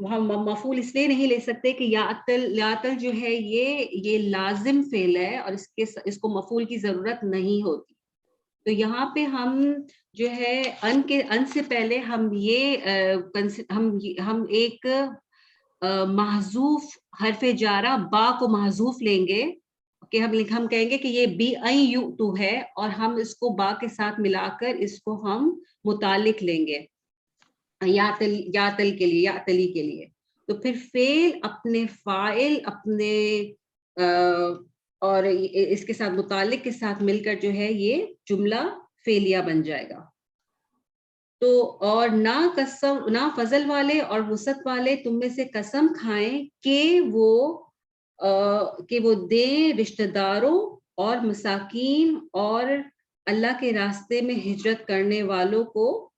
ہم مفعول اس لیے نہیں لے سکتے کہ یاتل جو ہے یہ لازم فعل ہے, اور اس کو مفعول کی ضرورت نہیں ہوتی. تو یہاں پہ ہم جو ہے ان سے پہلے ہم ایک محذوف حرف جارہ با کو محذوف لیں گے, کہ ہم کہیں گے کہ یہ بی این یو تو ہے, اور ہم اس کو با کے ساتھ ملا کر اس کو ہم متعلق لیں گے یاتل کے لیے, یاتلی کے لیے. تو پھر فعل اپنے فاعل اپنے اور اس کے ساتھ متعلق کے ساتھ مل کر جو ہے یہ جملہ فعلیہ بن جائے گا. تو اور نہ فضل والے اور وسعت والے تم میں سے قسم کھائیں کہ وہ دیں رشتہ داروں اور مساکین اور اللہ کے راستے میں ہجرت کرنے والوں کو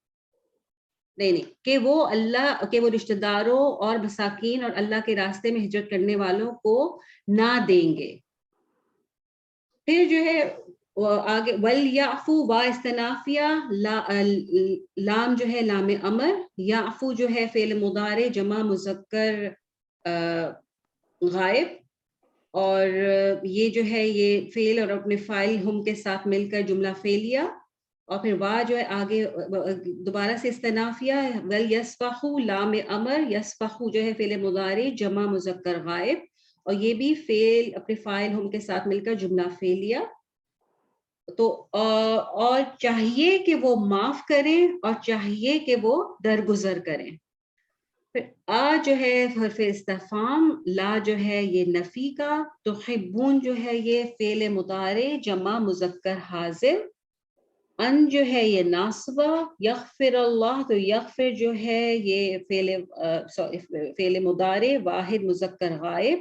نہیں کہ وہ اللہ کے وہ رشتہ داروں اور مساکین اور اللہ کے راستے میں ہجرت کرنے والوں کو نہ دیں گے. پھر جو ہے آگے وَلْيَعْفُوا وَاسْتَنَافِيَا لام جو ہے لام امر، یعفو جو ہے فعل مضارع جمع مذکر غائب، اور یہ جو ہے یہ فعل اور اپنے فاعل ہم کے ساتھ مل کر جملہ فعلیہ، اور پھر وا جو ہے آگے دوبارہ سے استنافیہ وَلْيَصْفَحُوا لام امر، یصفحو جو ہے فعل مضارع جمع مذکر غائب، اور یہ بھی فعل اپنے فاعل ہم کے ساتھ مل کر جملہ فعلیہ. تو اور چاہیے کہ وہ معاف کریں اور چاہیے کہ وہ درگزر کریں. پھر جو ہے حرف استفہام، لا جو ہے یہ نفی کا، تحبون جو ہے یہ فعل مضارع جمع مذکر حاضر، ان جو ہے یہ ناصبہ، یغفر اللہ تو یغفر جو ہے یہ فعل مضارع واحد مذکر غائب،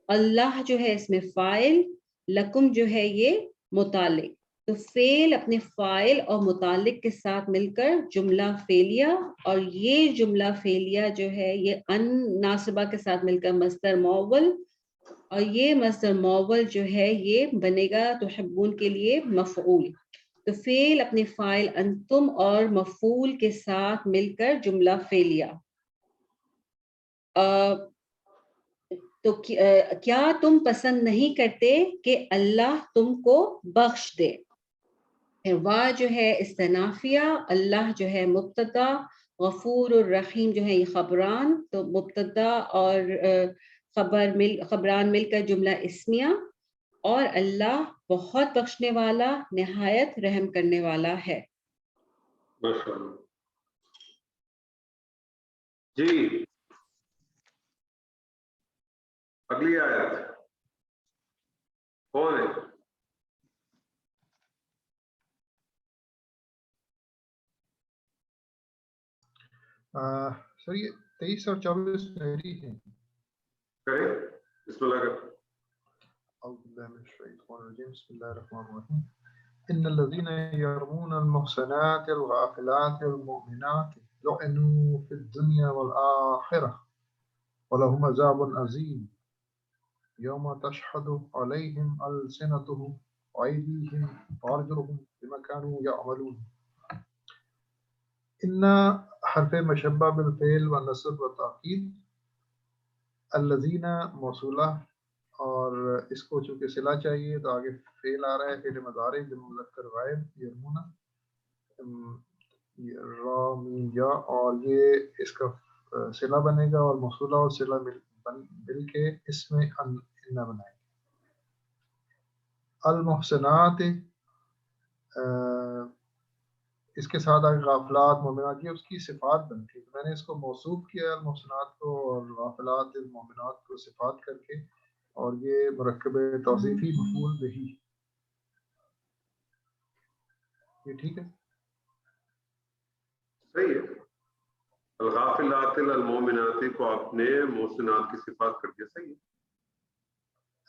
اللہ جو ہے اس میں فاعل، لکم جو ہے یہ متعلق. تو فعل اپنے فاعل اور متعلق کے ساتھ مل کر جملہ فعلیہ، اور یہ جملہ فعلیہ جو ہے یہ ان ناصبہ کے ساتھ مل کر مصدر مؤول، اور یہ مصدر مؤول جو ہے یہ بنے گا تحبون کے لیے مفعول. تو فعل اپنے فاعل انتم اور مفعول کے ساتھ مل کر جملہ فعلیہ. تو کیا تم پسند نہیں کرتے کہ اللہ تم کو بخش دے. وا جو ہے استنافیہ، اللہ جو ہے مبتدا، غفور الرحیم جو ہے یہ خبران، تو مبتدا اور خبران مل کر جملہ اسمیہ، اور اللہ بہت بخشنے والا نہایت رحم کرنے والا ہے. ماشاءاللہ. جی اگلی آیت کون ہے؟ سر یہ 23 اور 24 میری ہیں. کریں بسم اللہ کر. اعوذ باللہ من الشیطان الرجیم بسم اللہ الرحمن الرحیم. ان الذين يرمون المحصنات الغافلات المؤمنات لعنوا في الدنيا والآخرة ولهم عذاب عظيم يوم تشهد عليهم ألسنتهم وأيديهم وأرجلهم بما كانوا يعملون. ان حرف مشبہ بالفعل و نصب و تاکید، الذین موصولہ، اور اس کو چونکہ صلہ چاہیے تو آگے فعل آ رہا ہے، فعل مضارع جمع مذکر غائب یرمون رامیہ، اور یہ اس کا صلہ بنے گا، اور موصولہ اور صلہ مل کے اس میں ان بنائیں گے. المحسنات اس کے ساتھ آگے غافلات مومنات، یہ اس کی صفات بنتی ہے. میں نے اس کو موصوف کیا المحسنات کو اور غافلات المومنات کو صفات کر کے، اور یہ مرکب توصیفی مفعول بہی. یہ ٹھیک ہے؟ صحیح ہے. الغافلات المومنات کو آپ نے محسنات کی صفات کر دیا. صحیح ہے.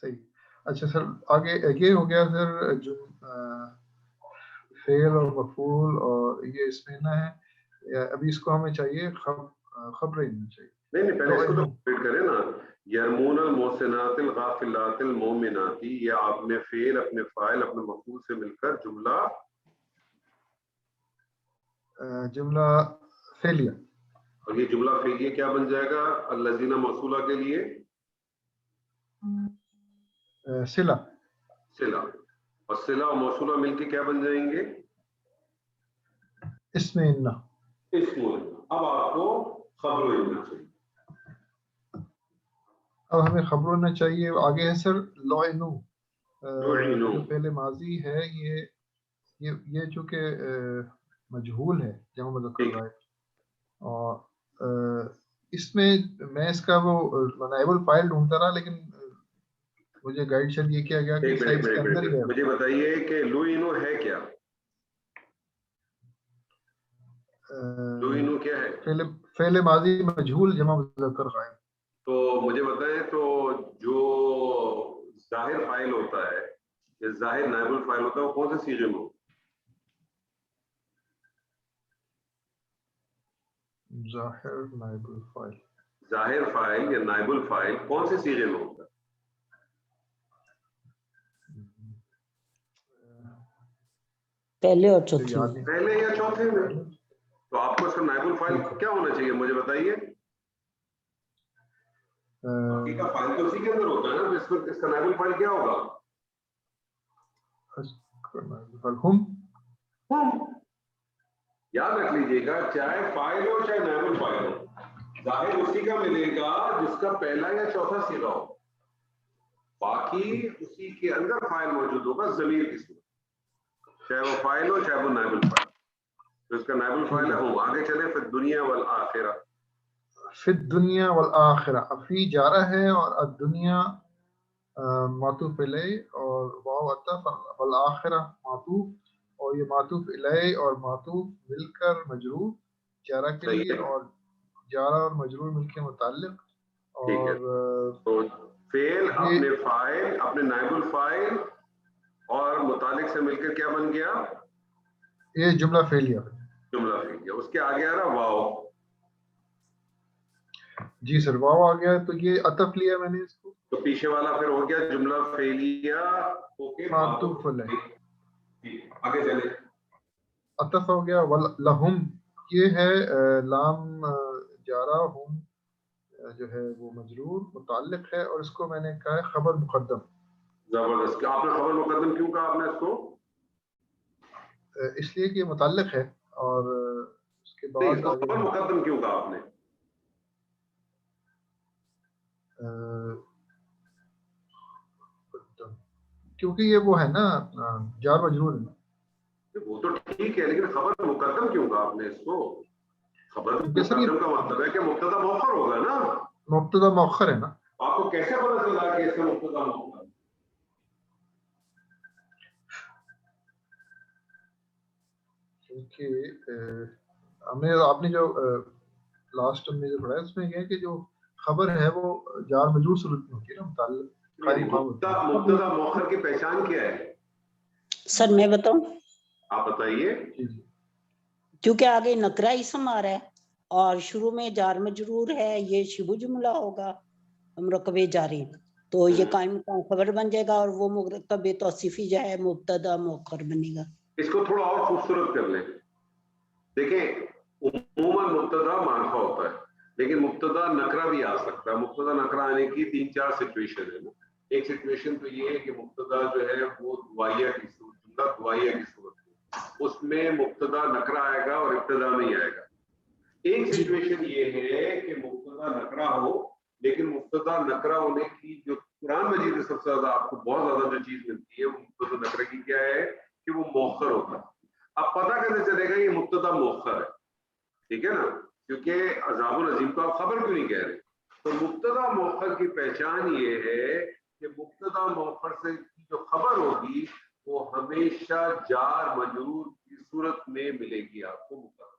صحیح. اچھا سر آگے یہ ہو گیا سر جو فعل اور مفعول، اور یہ اس میں نہ ہے. ابھی اس کو ہمیں چاہیے خبریں نہیں چاہیے. نہیں پہلے اس کو تو کمپلیٹ کریں نا. یرمون المحسنات الغافلات المؤمنات، یہ آپ نے فعل اپنے فاعل اپنے مفعول سے مل کر جملہ فعلیہ، اور یہ جملہ فعلیہ کیا بن جائے گا الذین موصولہ کے لیے؟ صلہ. اور صلہ اور موصولہ مل کے کیا بن جائیں گے؟ اس میں ان. اب آپ کو خبر ہونا چاہیے. اب ہمیں خبر ہونا چاہیے. آگے ہے سر لعنو، جو پہلے ماضی ہے یہ چونکہ مجہول ہے جمع مذکر غائب، اور اس میں اس کا وہ نائب الفاعل ڈھونڈتا رہا، لیکن مجھے گائیڈ شر یہ کیا گیا کہ سائز کے اندر ہی ہے. مجھے بتائیے کہ لوئینو ہے کیا؟ لوئینو کیا ہے؟ فعل ماضی مجہول جمع مذکر غائب. تو مجھے بتائیں تو جو ظاہر فاعل ہوتا ہے یا ظاہر نائب الفاعل ہوتا ہے وہ کون سے صیغے میں ہو؟ ظاہر نائب الفاعل. ظاہر فاعل یا نائب الفاعل کون سے صیغے میں ہوتا ہے؟ پہلے اور چوتھے یاد میں. نہیں. پہلے یا چوتھے میں. تو آپ کو اس کا نائب الفاعل کیا ہونا چاہیے مجھے بتائیے. باقی کا فائل تو اسی کے اندر ہوتا ہے نا. اس کا نائب الفاعل کیا ہوگا؟ ہم. یاد رکھ لیجیے گا چاہے فائل ہو چاہے نائب الفاعل ہو ظاہر اسی کا ملے گا جس کا پہلا یا چوتھا صیغہ ہو. باقی اسی کے اندر فائل موجود ہوگا ضمیر کی صورت چاہے وہ فائل ہو چاہے وہ نائب الفاعل. تو اس کا نائب الفاعل ہے ہم. آگے چلے پھر دنیا والآخرہ. فی الدنیا والآخرہ. فی جارہ ہے اور الدنیا معطوف الیہ اور واو عطف والآخرہ معطوف اور یہ معطوف الیہ اور معطوف مل کر مجرور جارہ کے لیے اور جارہ اور مجرور مل کے متعلق. اور تو فعل اپنے فاعل اپنے نائب الفاعل اور متعلق سے مل کر کیا بن گیا؟ یہ جملہ فعلیہ. جملہ فعلیہ. اس کے آگے آ رہا واو. جی سر واو آ گیا تو یہ عطف لیا میں نے اس کو. تو پیچھے والا پھر ہو گیا جملہ فعلیہ ہو کے معطوف علیہ. آگے چلے. عطف ہو گیا لہم. یہ ہے لام جارہ ہم جو ہے وہ مجرور متعلق ہے اور اس کو میں نے کہا ہے خبر مقدم. زبردست. آپ نے خبر مقدم کیوں کہا آپ نے اس کو؟ اس لیے کہ یہ متعلق ہے اور اس کے نہیں، اس بعد کو خبر مقدم کیوں کہا آپ نے؟ کیونکہ یہ وہ ہے نا جار مجرور ہے. وہ تو ٹھیک ہے لیکن خبر مقدم کیوں کہا آپ نے اس کو؟ خبر مقدم کا مطلب ہے کہ مبتدا مؤخر ہوگا نا. مبتدا مؤخر ہے نا. آپ کو کیسے پتا چلا کہ اس کا مبتدا مؤخر؟ کیونکہ آپ نے جو لاسٹ میں جو پڑھا ہے اس میں یہ ہے کہ جو خبر ہے وہ جار مجرور صورت میں ہوتی ہے نا متعلق. مبتدا مؤخر کی پہچان کیا ہے؟ سر میں بتاؤں. آپ بتائیے. کیونکہ آگے نکرہ اسم آ رہا ہے اور شروع میں جار مجرور ہے یہ شبہ جملہ ہوگا مرکب جاری تو یہ قائم خبر بن جائے گا اور وہ مرکب توصیفی جو ہے مبتدا مؤخر بنے گا. اس کو تھوڑا اور خوبصورت کر لیں. دیکھیں عموماً مبتدا معرفہ ہوتا ہے لیکن مبتدا نکرہ بھی آ سکتا ہے. مبتدا نکرہ آنے کی 3-4 سچویشن ہے نا. ایک سچویشن تو یہ ہے کہ مبتدا جو ہے وہ دعائیہ کی صورت جملہ دعائیہ کی صورت ہے اس میں مبتدا نکرہ آئے گا اور ابتدا نہیں آئے گا. ایک سچویشن یہ ہے کہ مبتدا نکرہ ہو لیکن مبتدا نکرہ ہونے کی جو قرآن مجید میں سب سے زیادہ آپ کو بہت زیادہ جو چیز ملتی ہے وہ مبتدا نکرہ کی کیا ہے کہ وہ مؤخر ہوتا ہے. اب پتہ کیسے چلے گا یہ مبتدا مؤخر ہے؟ ٹھیک ہے نا. کیونکہ عذاب العظیم کو آپ خبر کیوں نہیں کہہ رہے؟ تو مبتدا مؤخر کی پہچان یہ ہے کہ مبتدا مؤخر سے جو خبر ہوگی وہ ہمیشہ جار مجرور کی صورت میں ملے گی آپ کو مقدم.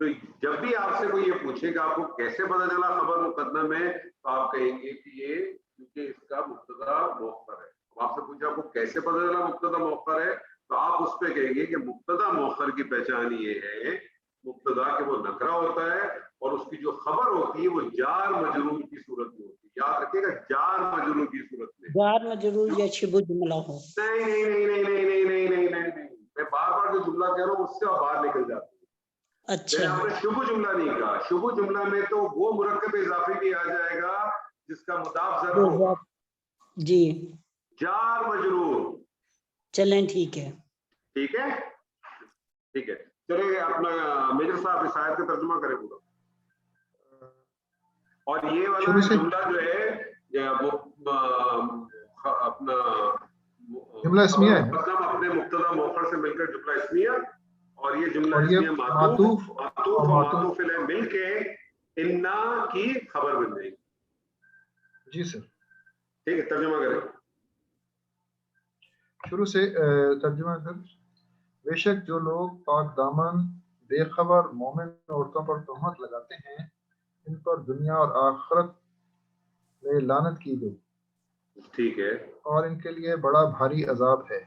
تو جب بھی آپ سے کوئی یہ پوچھے کہ آپ کو کیسے پتہ چلا خبر مقدم ہے تو آپ کہیں گے کہ یہ کیونکہ اس کا مبتدا مؤخر ہے. آپ سے پوچھا آپ کو کیسے پتہ چلا مبتدا مؤخر ہے تو آپ اس پہ کہیں گے کہ مبتدا مؤخر کی پہچان یہ ہے مبتدا کہ وہ نکرہ ہوتا ہے اور اس کی جو خبر ہوتی ہے وہ جار مجرور کی صورت میں ہوتی ہے. یاد رکھیے گا جار مجرور کی صورت میں. جار مجرور یا شبہ جملہ ہو. نہیں میں بار بار جو جملہ کہہ رہا ہوں اس سے آپ باہر نکل جاتے ہیں. اچھا آپ نے شبہ جملہ نہیں کہا. شبہ جملہ میں تو وہ مرکب اضافی بھی آ جائے گا جس کا مضاف ظرف ہوگا. جی جار مجرور. چلیں ٹھیک ہے. ٹھیک ہے ٹھیک ہے. چلے اپنا میجر صاحب اس آیت کا ترجمہ کریں پورا. اور یہ والا جملہ جو ہے وہ اپنا جملہ اسمیہ ہے اپنے مبتدا مؤخر سے مل کر جملہ اسمیہ اور یہ جملہ اور یہ اسمیہ معطوف اور معطوف علیہ مل کے انا کی خبر بن جائے گی. جی سر ٹھیک ہے. ترجمہ کریں شروع سے. ترجمہ کر. بے شک جو لوگ پاک دامن بے خبر مومن عورتوں پر تہمت لگاتے ہیں ان پر دنیا اور آخرت میں لعنت کی گئی. ٹھیک ہے. اور ان کے لیے بڑا بھاری عذاب ہے.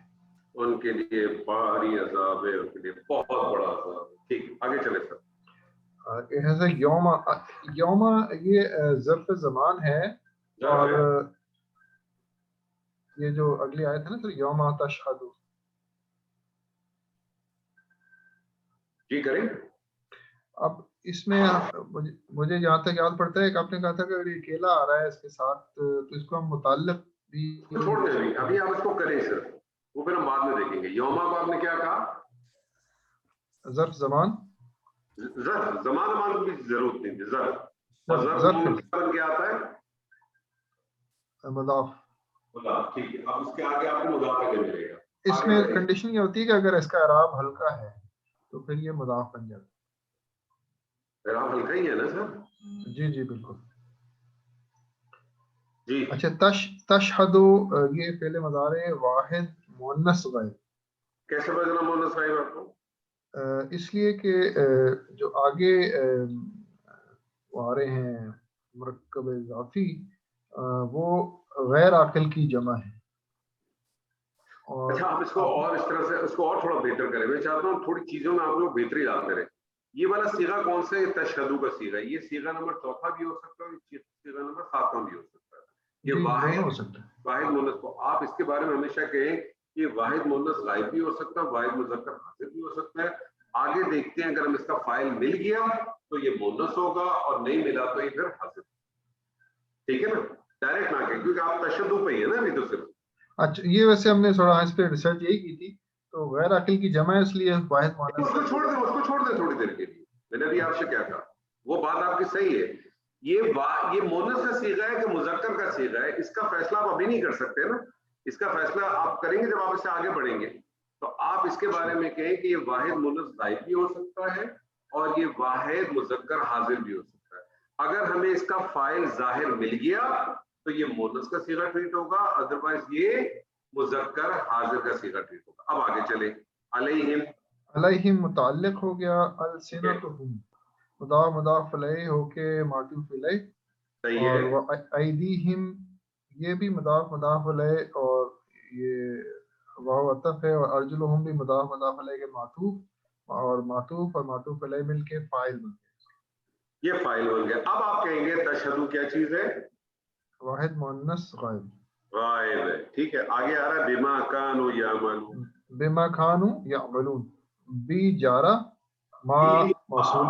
ان کے لیے بھاری عذاب ہے. ان کے لیے بہت بڑا عذاب ہے. ٹھیک آگے چلے سر. ایسا یوما یہ ظرف زمان ہے، اور یہ جو اگلی آیت ہے نا سر، یوما تشہد، جی کریں. اب اس میں مجھے جہاں تک یاد پڑتا ہے کہ آپ نے کہا تھا کہ اگر یہ اکیلا آ رہا ہے اس کے ساتھ تو اس کو ہم متعلق بھی چھوڑ دیں، ابھی آپ اس کو کریں سر، وہ پھر ہم بعد میں دیکھیں گے. یوما کو آپ نے کیا کہا؟ ظرف زمان، ظرف زمان مان کی ضرورت نہیں تھی، ظرف. اور ظرف بن کے آتا ہے مضاف. مضاف. ٹھیک ہے، اب اس کے آگے آپ کو مضاف کے ملے گا. اس میں کنڈیشن یہ ہوتی ہے کہ اگر اس کا اعراب ہلکا ہے تو پھر یہ مضاف بن جاتا ہے. اعراب ہلکا ہی ہے نا سر؟ جی جی بالکل. جی اچھا، تشہد یہ فعل مضارع واحد مؤنث غائب. کیسے بدلنا مونس صاحب آپ کو؟ اس لیے کہ جو آگے وہ آ رہے ہیں مرکب اضافی، وہ غیر عاقل کی جمع ہے. اچھا، آپ اس کو اور اس طرح سے اس کو اور تھوڑا بہتر کریں. میں چاہتا ہوں تھوڑی چیزوں میں آپ لوگ بہتری لاتے رہے. یہ والا سیغہ کون سے تشہدو کا سیغہ ہے؟ یہ سیغہ نمبر 4 بھی ہو سکتا ہے، یہ سیغہ نمبر 7 بھی ہو سکتا ہے. یہ واحد مونس کو آپ اس کے بارے میں ہمیشہ کہیں کہ واحد مونس غائب بھی ہو سکتا ہے، واحد مذکر حاضر بھی ہو سکتا ہے. آگے دیکھتے ہیں اگر ہم اس کا فاعل مل گیا تو یہ مونس ہوگا، اور نہیں ملا تو یہ پھر حاضر. ٹھیک ہے نا؟ ڈائریکٹ نہ کہیں، کیونکہ آپ تشدد پہ ہی ہے نا ابھی تو صرف. اچھا، یہ ویسے ہم نے تھوڑا اس پہ ریسرچ یہی کی تھی، تو غیر عاقل کی جمع ہے اس لیے واحد مؤنث. اس کو چھوڑ دیں تھوڑی دیر کے لیے. میں نے بھی آپ سے کیا کہا، وہ بات آپ کی صحیح ہے. یہ مونس کا صیغہ ہے کہ مذکر کا صیغہ ہے، اس کا فیصلہ آپ ابھی نہیں کر سکتے نا. اس کا فیصلہ آپ کریں گے جب آپ اس سے آگے بڑھیں گے. تو آپ اس کے بارے میں کہیں کہ یہ واحد مونس غائب بھی ہو سکتا ہے اور یہ واحد مذکر حاضر بھی ہو سکتا ہے. اگر ہمیں اس کا فاعل ظاہر مل گیا تو یہ مونس کا صیغہ ٹریٹ ہوگا، ادروائز یہ مذکر حاضر کا صیغہ ٹریٹ ہوگا. اب آگے چلیں. علیہم متعلق ہو گیا، السنتہم مضاف الیہ ہو کے معطوف الیہ، اور ایدیہم یہ بھی مضاف الیہ اور یہ واو عطف ہے، اور ارجلہم بھی مضاف الیہ کے معطوف، اور معطوف الیہ مل کے فاعل بن گیا. یہ فاعل بن گیا. اب آپ کہیں گے تشہدو کیا چیز ہے؟ واحد مؤنث غائب. غائب ہے. ٹھیک ہے، آگے آ رہا ہے بما کانوا یعملون. بما کانوا یعملون، بی جارہ ما موصول،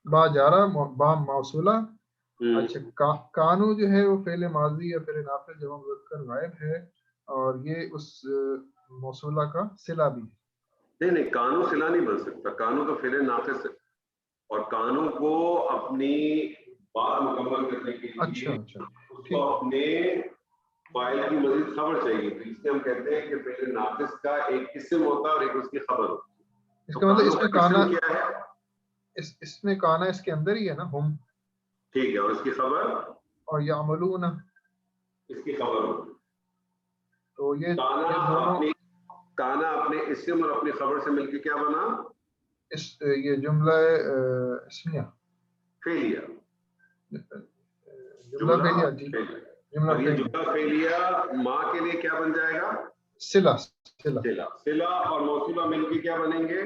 با جارہ با موصولہ. اچھا، کانو جو ہے وہ فعل ماضی یا فعل نافع جمع مذکر غائب ہے، اور یہ اس موصولہ کا صلہ بھی ہے. نہیں، کانو صلہ نہیں بن سکتا. کانو تو فعل ناقص ہے، اور کانو کو اپنی بات مکمل کرنے کے لیے اس کو اپنے فاعل کی مزید خبر چاہیے. تو اس لیے ہم کہتے ہیں کہ فعل ناقص کا ایک اسم ہوتا ہے اور ایک اس کی خبر ہوتی ہے. اس کا مطلب اس میں کانا کیا ہے؟ اس میں کانا اس کے اندر ہی ہے نا، ہم. ٹھیک ہے، اور اس کی خبر اور یعملون اس کی خبر ہوتی ہے. تو یہ دونوں کانا اپنے اسم اور اپنی خبر سے مل کے کیا بنا؟ یہ جملہ اسمیہ فعلیہ. جملہ فعلیہ. یہ جملہ فعلیہ ماں کے لیے کیا بن جائے گا؟ صلہ اور موصولہ مل کے کیا بنیں گے؟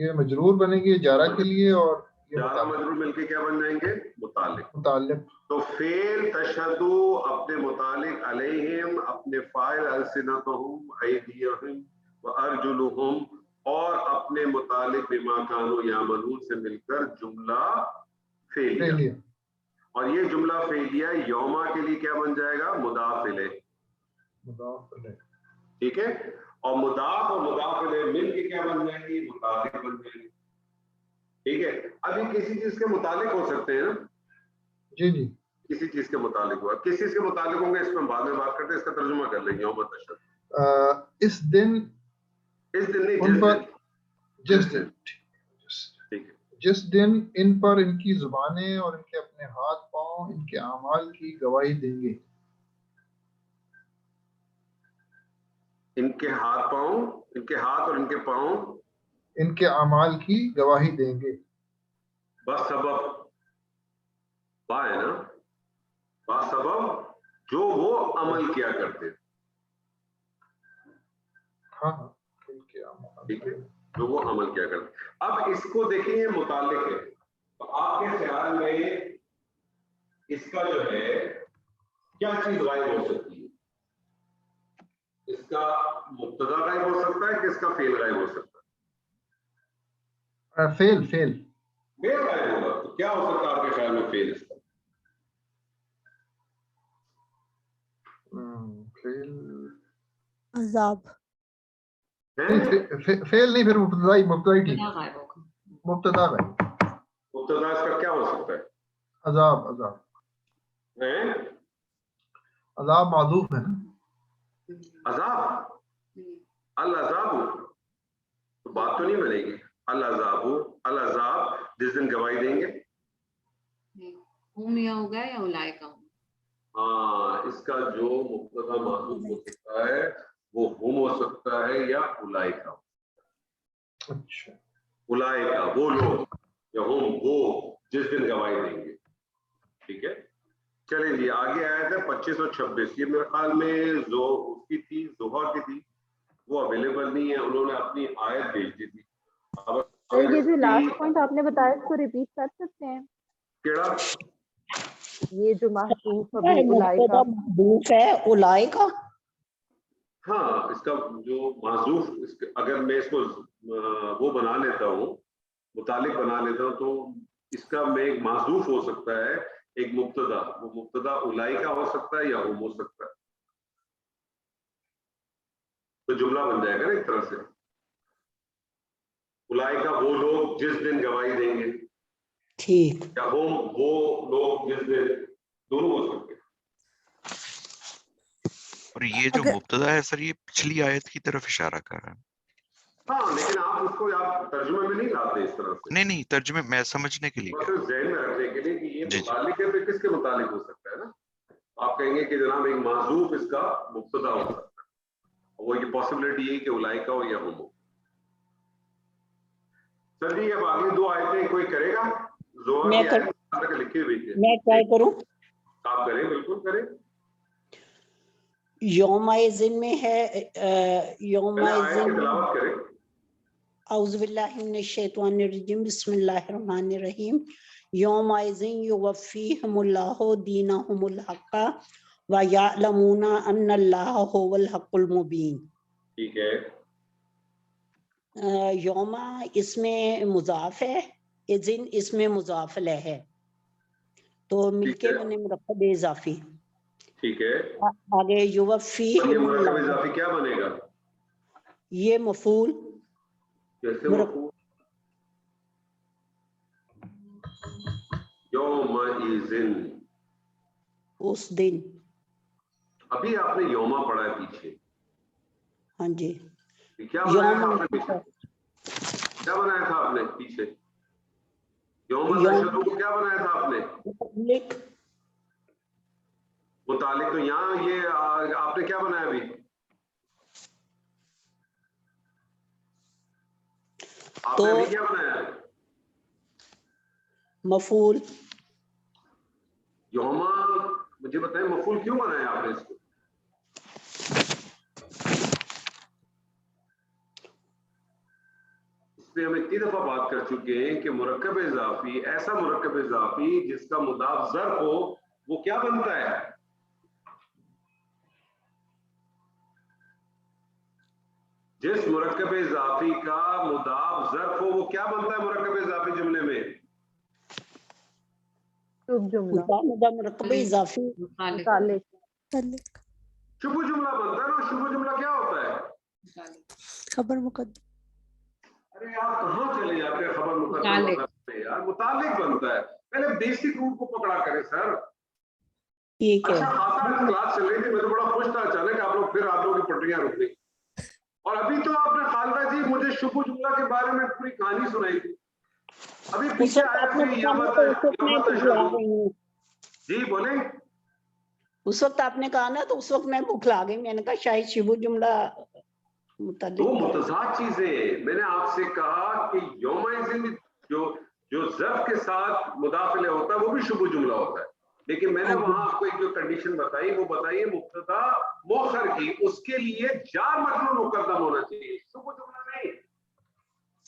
یہ مجرور بنے گے جارہ کے لیے، اور جارہ مجرور مل کے کیا بن جائیں گے؟ متعلق. تو فعل تشہدو اپنے متعلق علیہم، اپنے فاعل السنتہم ایدیہم وارجلہم، اور اپنے متعلق بما کانوا یعملون سے مل کر جملہ فعلیہ. اور یہ جملہ فعلیہ یوما کے لیے کیا بن جائے گا؟ مضاف الیہ. ٹھیک ہے، اور مضاف الیہ مل کے کیا بن جائیں گے؟ متعلق بن جائیں گے. ٹھیک ہے، ابھی کسی چیز کے متعلق ہو سکتے ہیں نا؟ جی کسی چیز کے متعلق ہوا. کس چیز کے متعلق ہوں گے اس میں بعد میں بات کرتے ہیں. اس کا ترجمہ کر لیں. یوم تشہد، اس دن نہیں، جس دن ان پر ان کی زبانیں اور ان کے اپنے ہاتھ پاؤں ان کے اعمال کی گواہی دیں گے. ان کے ہاتھ پاؤں، ان کے ہاتھ اور ان کے پاؤں ان کے اعمال کی گواہی دیں گے. بس سبب با ہے نا، با سبب جو وہ عمل کیا کرتے. ہاں ٹھیک ہے. جو وہ عمل کیا کرتے. اب اس کو دیکھیں یہ متعلق ہے, تو آپ کے خیال میں اس کا جو ہے کیا چیز غائب ہو سکتی ہے؟ اس کا مبتدا غائب ہو سکتا ہے کہ اس کا فعل غائب ہو سکتا ہے؟ فعل فعل غائب ہوگا. تو کیا ہو سکتا ہے آپ کے خیال میں فعل اس کا؟ عذاب. فعل نہیں, پھر مبتدا ٹھیک کیا غائب ہوگا؟ مبتدا ہے. مبتدا اس کا کیا ہو سکتا ہے؟ عذاب. عذاب معذوف ہے نا. عذاب, العذاب, تو بات تو نہیں بنے گی. العذاب, العذاب جس دن گواہی دیں گے. ہم یا ہوگا یا اولئک ہوں. ہاں, اس کا جو مبتدا معذوف ہو سکتا ہے وہ ہم ہو سکتا ہے یا اولئک. اچھا, اولئک وہ لوگ, یا ہم وہ جس دن گواہی دیں گے. ٹھیک ہے, چلیں جی آگے آیا تھا 25 اور 26. یہ میرے خیال میں جو اس کی تھی زہا کی تھی, وہ اویلیبل نہیں ہے, انہوں نے اپنی آیت بھیج دی تھی. سر یہ جو لاسٹ پوائنٹ آپ نے بتایا اس کو ریپیٹ کر سکتے ہیں؟ کیڑا یہ جو محذوف ابھی اولئک محذوف ہے اولئک. ہاں, اس کا جو معذوف اگر میں اس کو وہ بنا لیتا ہوں, متعلق بنا لیتا ہوں, تو اس کا میں ایک معذوف ہو سکتا ہے, ایک مبتدا. وہ مبتدا اولئک ہو سکتا ہے یا ہم ہو سکتا ہے. تو جملہ بن جائے گا نا ایک طرح سے. اولئک وہ لوگ جس دن گواہی دیں گے, ٹھیک. یا ہم وہ لوگ جس دن, دونوں ہو سکتے ہیں. اور یہ جو مبتدا ہے سر یہ پچھلی آیت کی طرف اشارہ کر رہا ہے. ہاں, لیکن آپ اس کو آپ ترجمے میں نہیں لاتے اس طرح سے. نہیں ترجمے میں سمجھنے کے لیے صرف ذہن میں رکھنے کے لیے کہ یہ جی متعلق ہے, پھر کس کے متعلق ہو سکتا ہے نا. آپ کہیں گے کہ جناب ایک معذوف اس کا مبتدا ہو سکتا ہے, وہ یہ پاسبلٹی ہے کہ اولئک ہو یا ہم ہو. سر جی اب آگے 2 آیتیں کوئی کرے گا؟ زہا کی آیت لکھی ہوئی تھی, میں ٹرائی کروں. آپ کریں, بالکل کریں. یومئذ میں ہے, یومئذ تلاوت کریں. اعوذ باللہ من الشیطان الرجیم, بسم اللہ الرحمن الرحیم. یومئذ یوفیہم اللہ دینہم الحق ویعلمون ان اللہ هو الحق المبین. ٹھیک ہے, یوم اس میں مضاف ہے, اذن اس میں مضاف لہ ہے, تو مل کے بنے مرکب اضافی. ٹھیک ہے, آگے یوفیہم مرکب اللہ, اضافی کیا بنے گا؟ یہ مفعول. کیسے مفعول؟ یومئذ, اس دن. ابھی آپ نے یوما پڑھا ہے پیچھے. ہاں جی, کیا بنایا تھا آپ نے پیچھے؟ کیا بنایا تھا آپ نے پیچھے؟ یوم تشہدو کو کیا بنایا تھا آپ نے؟ متعلق. تو یہاں یہ آپ نے کیا بنایا ابھی؟ آپ نے ابھی کیا بنایا؟ مفعول. یوما, مجھے بتائیں مفعول کیوں بنایا آپ نے اس کو؟ اس پہ ہم اتنی دفعہ بات کر چکے ہیں کہ مرکب اضافی, ایسا مرکب اضافی جس کا مضاف ظرف ہو, وہ کیا بنتا ہے؟ جس مرکب اضافی کا مضاف ظرف ہو وہ کیا بنتا ہے مرکب اضافی جملے میں؟ مرکب اضافی شبہ جملہ بنتا ہے نا. شبہ جملہ کیا ہوتا ہے؟ خبر مقدم. ارے آپ کہاں چلے جاتے ہیں خبر مقدم یار, متعلق بنتا ہے. پہلے بیسک روٹ کو پکڑا کرے سر. اچھا خاصا کلاس چل رہی تھی, میں تو بڑا خوش تھا, اچانک آپ لوگ پھر آپ لوگوں کی پٹریاں رک گئی. اور ابھی تو آپ نے خالدہ جی مجھے شبہ جملہ کے بارے میں پوری کہانی سنائی تھی. ابھی پیچھے جی بولیں. اس وقت آپ نے کہا نا, تو اس وقت میں بھکلا گئی. میں نے کہا شاید شبہ جملہ دو متضاد چیزیں. میں نے آپ سے کہا کہ یومئذ جو ظرف کے ساتھ مضاف الیہ ہوتا ہے وہ بھی شبہ جملہ ہوتا ہے, لیکن میں نے وہاں آپ کو ایک جو کنڈیشن بتائی وہ بتائیے مبتدا مؤخر کی, اس کے لیے جار مجرور مقدم ہونا چاہیے, شبہ جملہ نہیں.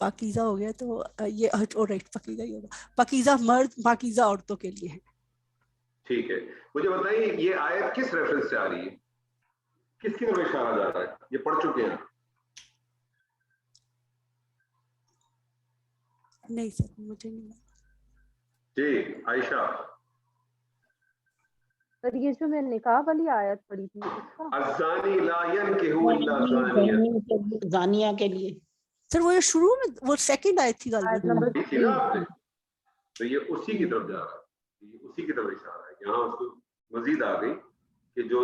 پاکیزہ ہو گیا تو یہ رائٹ پاکیزہ ہی ہوگا. پاکیزہ مرد پاکیزہ عورتوں کے لیے ہے. ٹھیک ہے, مجھے بتائیے یہ آیت کس ریفرنس سے آ رہی ہے, کس کی طرف اشارہ جا رہا ہے؟ یہ پڑھ چکے ہیں نہیں سر مجھے نہیں. جی عائشہ. سر یہ جو میں نکاح والی آیت پڑھی تھی اس کا الزانی لا ينكح الا زانیہ, زانیہ کے لیے. سر وہ شروع میں وہ سیکنڈ آیت تھی آیت غالباً. نمبر تھی نا آپ نے, تو یہ اسی کی طرف جا رہا ہے, یہ اسی کی طرف اشارہ ہے. یہاں اس کو مزید آ گئی کہ جو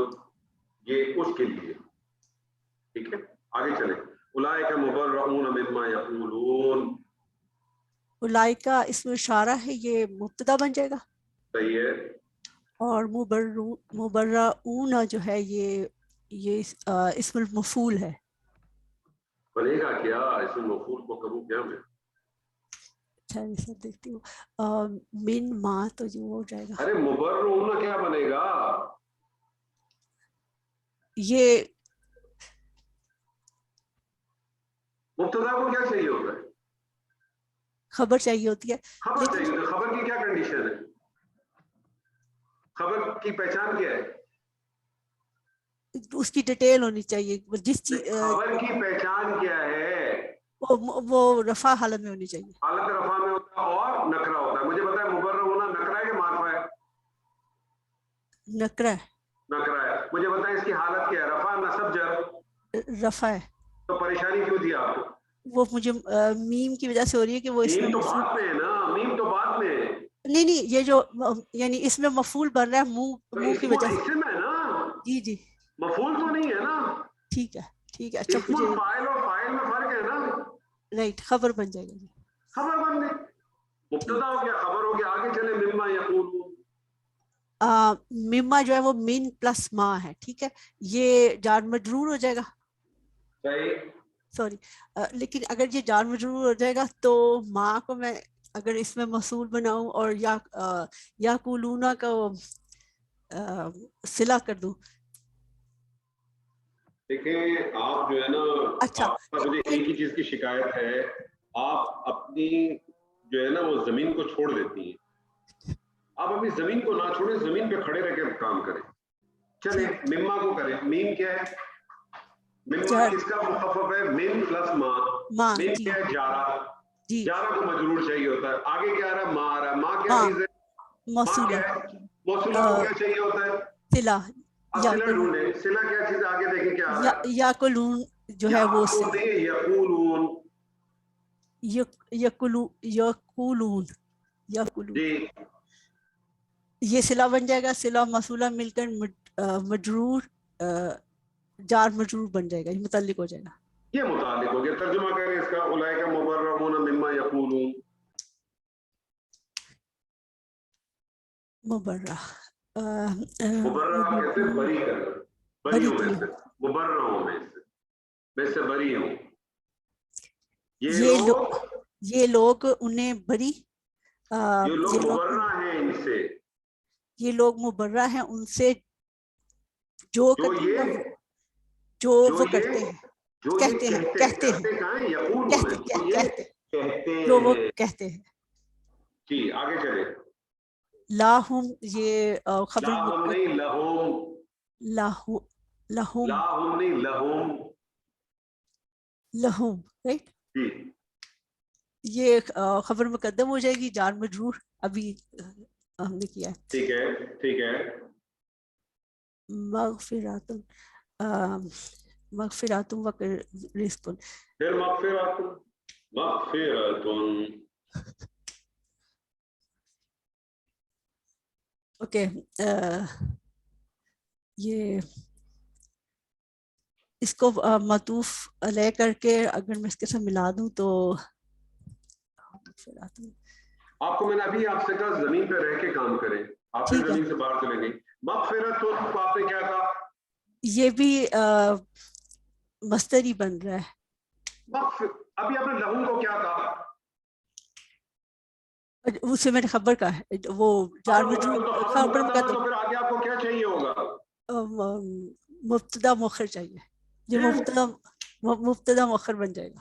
یہ اس کے لیے. ٹھیک ہے, آگے چلیں. اولئک مبرؤون مما یقولون. اولئکہ اس میں اشارہ ہے, یہ مبتدا بن جائے گا. صحیح ہے. اور مبرؤون جو ہے یہ اسم المفعول ہے. بنے گا کیا اس میں مفعول کو کروں کیا میں؟ اچھا سر دیکھتی ہوں. من ما تو جو ہو جائے گا. ارے مبرؤون کیا بنے گا؟ یہ مبتدا کو کیا چاہیے ہوتا ہے؟ خبر چاہیے ہوتی ہے. خبر چاہیے ہوتا ہے. خبر کی کیا کنڈیشن ہے؟ خبر کی پہچان کیا ہے؟ اس کی ڈیٹیل ہونی چاہیے. جس چیز خبر کی پہچان کیا ہے؟ وہ رفع حالت میں ہونی چاہیے. حالت رفع میں ہوتا ہے اور نکرہ ہوتا ہے. مجھے پتا ہے مبرؤون نکرہ ہے کہ معرفہ ہے؟ نکرہ ہے. نکرہ ہے. مجھے پتا ہے اس کی حالت کیا ہے؟ رفع نصب جر. رفع ہے. تو پریشانی کیوں تھی آپ کو؟ وہ مجھے میم کی وجہ سے ہو رہی ہے کہ وہ اس میں میم تو بعد میں ہے نا, میم تو بعد میں ہے. نہیں یہ جو یعنی اس میں مفعول بن رہا ہے منہ کی وجہ سے. اسم ہے نا, جی مفعول تو نہیں ہے نا. ٹھیک ہے. اچھا اسم مجھے فاعل اور فاعل میں فرق ہے نا. رائٹ خبر بن جائے گا. جی خبر بن گئی, مبتدا ہو گیا, خبر ہو گیا. آگے چلے. مما یقولون. مما جو ہے وہ من پلس ما ہے. ٹھیک ہے, یہ جار مجرور ہو جائے گا. صحیح. سوری, لیکن اگر یہ جار مجرور ہو جائے گا تو ما کو میں اگر اس میں موصول بناؤں اور یا کولونا کا صلہ کر دوں. دیکھیں آپ جو ہے نا, اچھا مجھے ایک ہی چیز کی شکایت ہے, آپ اپنی جو ہے نا وہ زمین کو چھوڑ دیتی ہیں. آپ اپنی زمین کو نہ چھوڑیں, زمین پہ کھڑے رہ کے کام کریں. چلیں مما کو کریں. میم کیا ہے؟ مما کس کا مخفف ہے؟ میم پلس ما. میم کیا ہے؟ جارہ. جارہ کو مجرور چاہیے ہوتا ہے. آگے کیا آ رہا ہے؟ ما آ رہا ہے. ما کیا چیز ہے؟ موصولہ. موصولہ کو کیا چاہیے ہوتا ہے؟ صلہ. صلہ ڈھونڈیں. صلہ کیا چیز ہے؟ آگے دیکھیں کیا آ رہا ہے. یا کولون جو ہے وہ یقولون. یقولون جی یہ صلہ بن جائے گا. صلہ موصولہ مل کر مجرور جار مجرور بن جائے گا. یہ متعلق ہو جائے گا. یہ متعلق ہو گیا. ترجمہ کریں اس کا. اولئک مبرؤون مما یقولون. مبرہ مبرہ کہتے ہیں بری کرنا, بری ہوں میں سے, مبرہ ہوں میں سے بری ہوں. یہ لوگ انہیں بری, جو لوگ مبرہ ہیں ان سے, یہ لوگ مبرہ ہیں ان سے جو وہ کرتے ہیں, جو وہ کہتے ہیں. جی آگے چلے. لاہم یہ خبر لاہم نہیں لہم. لہم لاہم نہیں لہم. لہم رائٹ. جی یہ خبر مقدم ہو جائے گی. جار مجرور ابھی ہم نے کیا ہے. ٹھیک ہے ٹھیک ہے. مغفراتن مغفراتن و رزقن. پھر مغفراتن. اوکے یہ اس کو معطوف علیہ کر کے اگر میں اس کے ساتھ ملا دوں تو آپ کو میں نے ابھی آپ سے کہا زمین پہ رہ کے کام کریں. آپ سے زمین سے باہر چلیں گے. مغفرت تو آپ نے کیا کہا؟ یہ بھی مصدر ہی بن رہا ہے. ابھی آپ نے لہم کو کیا کہا؟ اسے میں نے خبر کا ہے وہ جار مجرور خبر کا. تو پھر آگے آپ کو کیا چاہیے ہوگا؟ مبتدا مؤخر چاہیے. یہ مبتدا مؤخر بن جائے گا.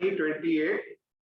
C28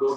2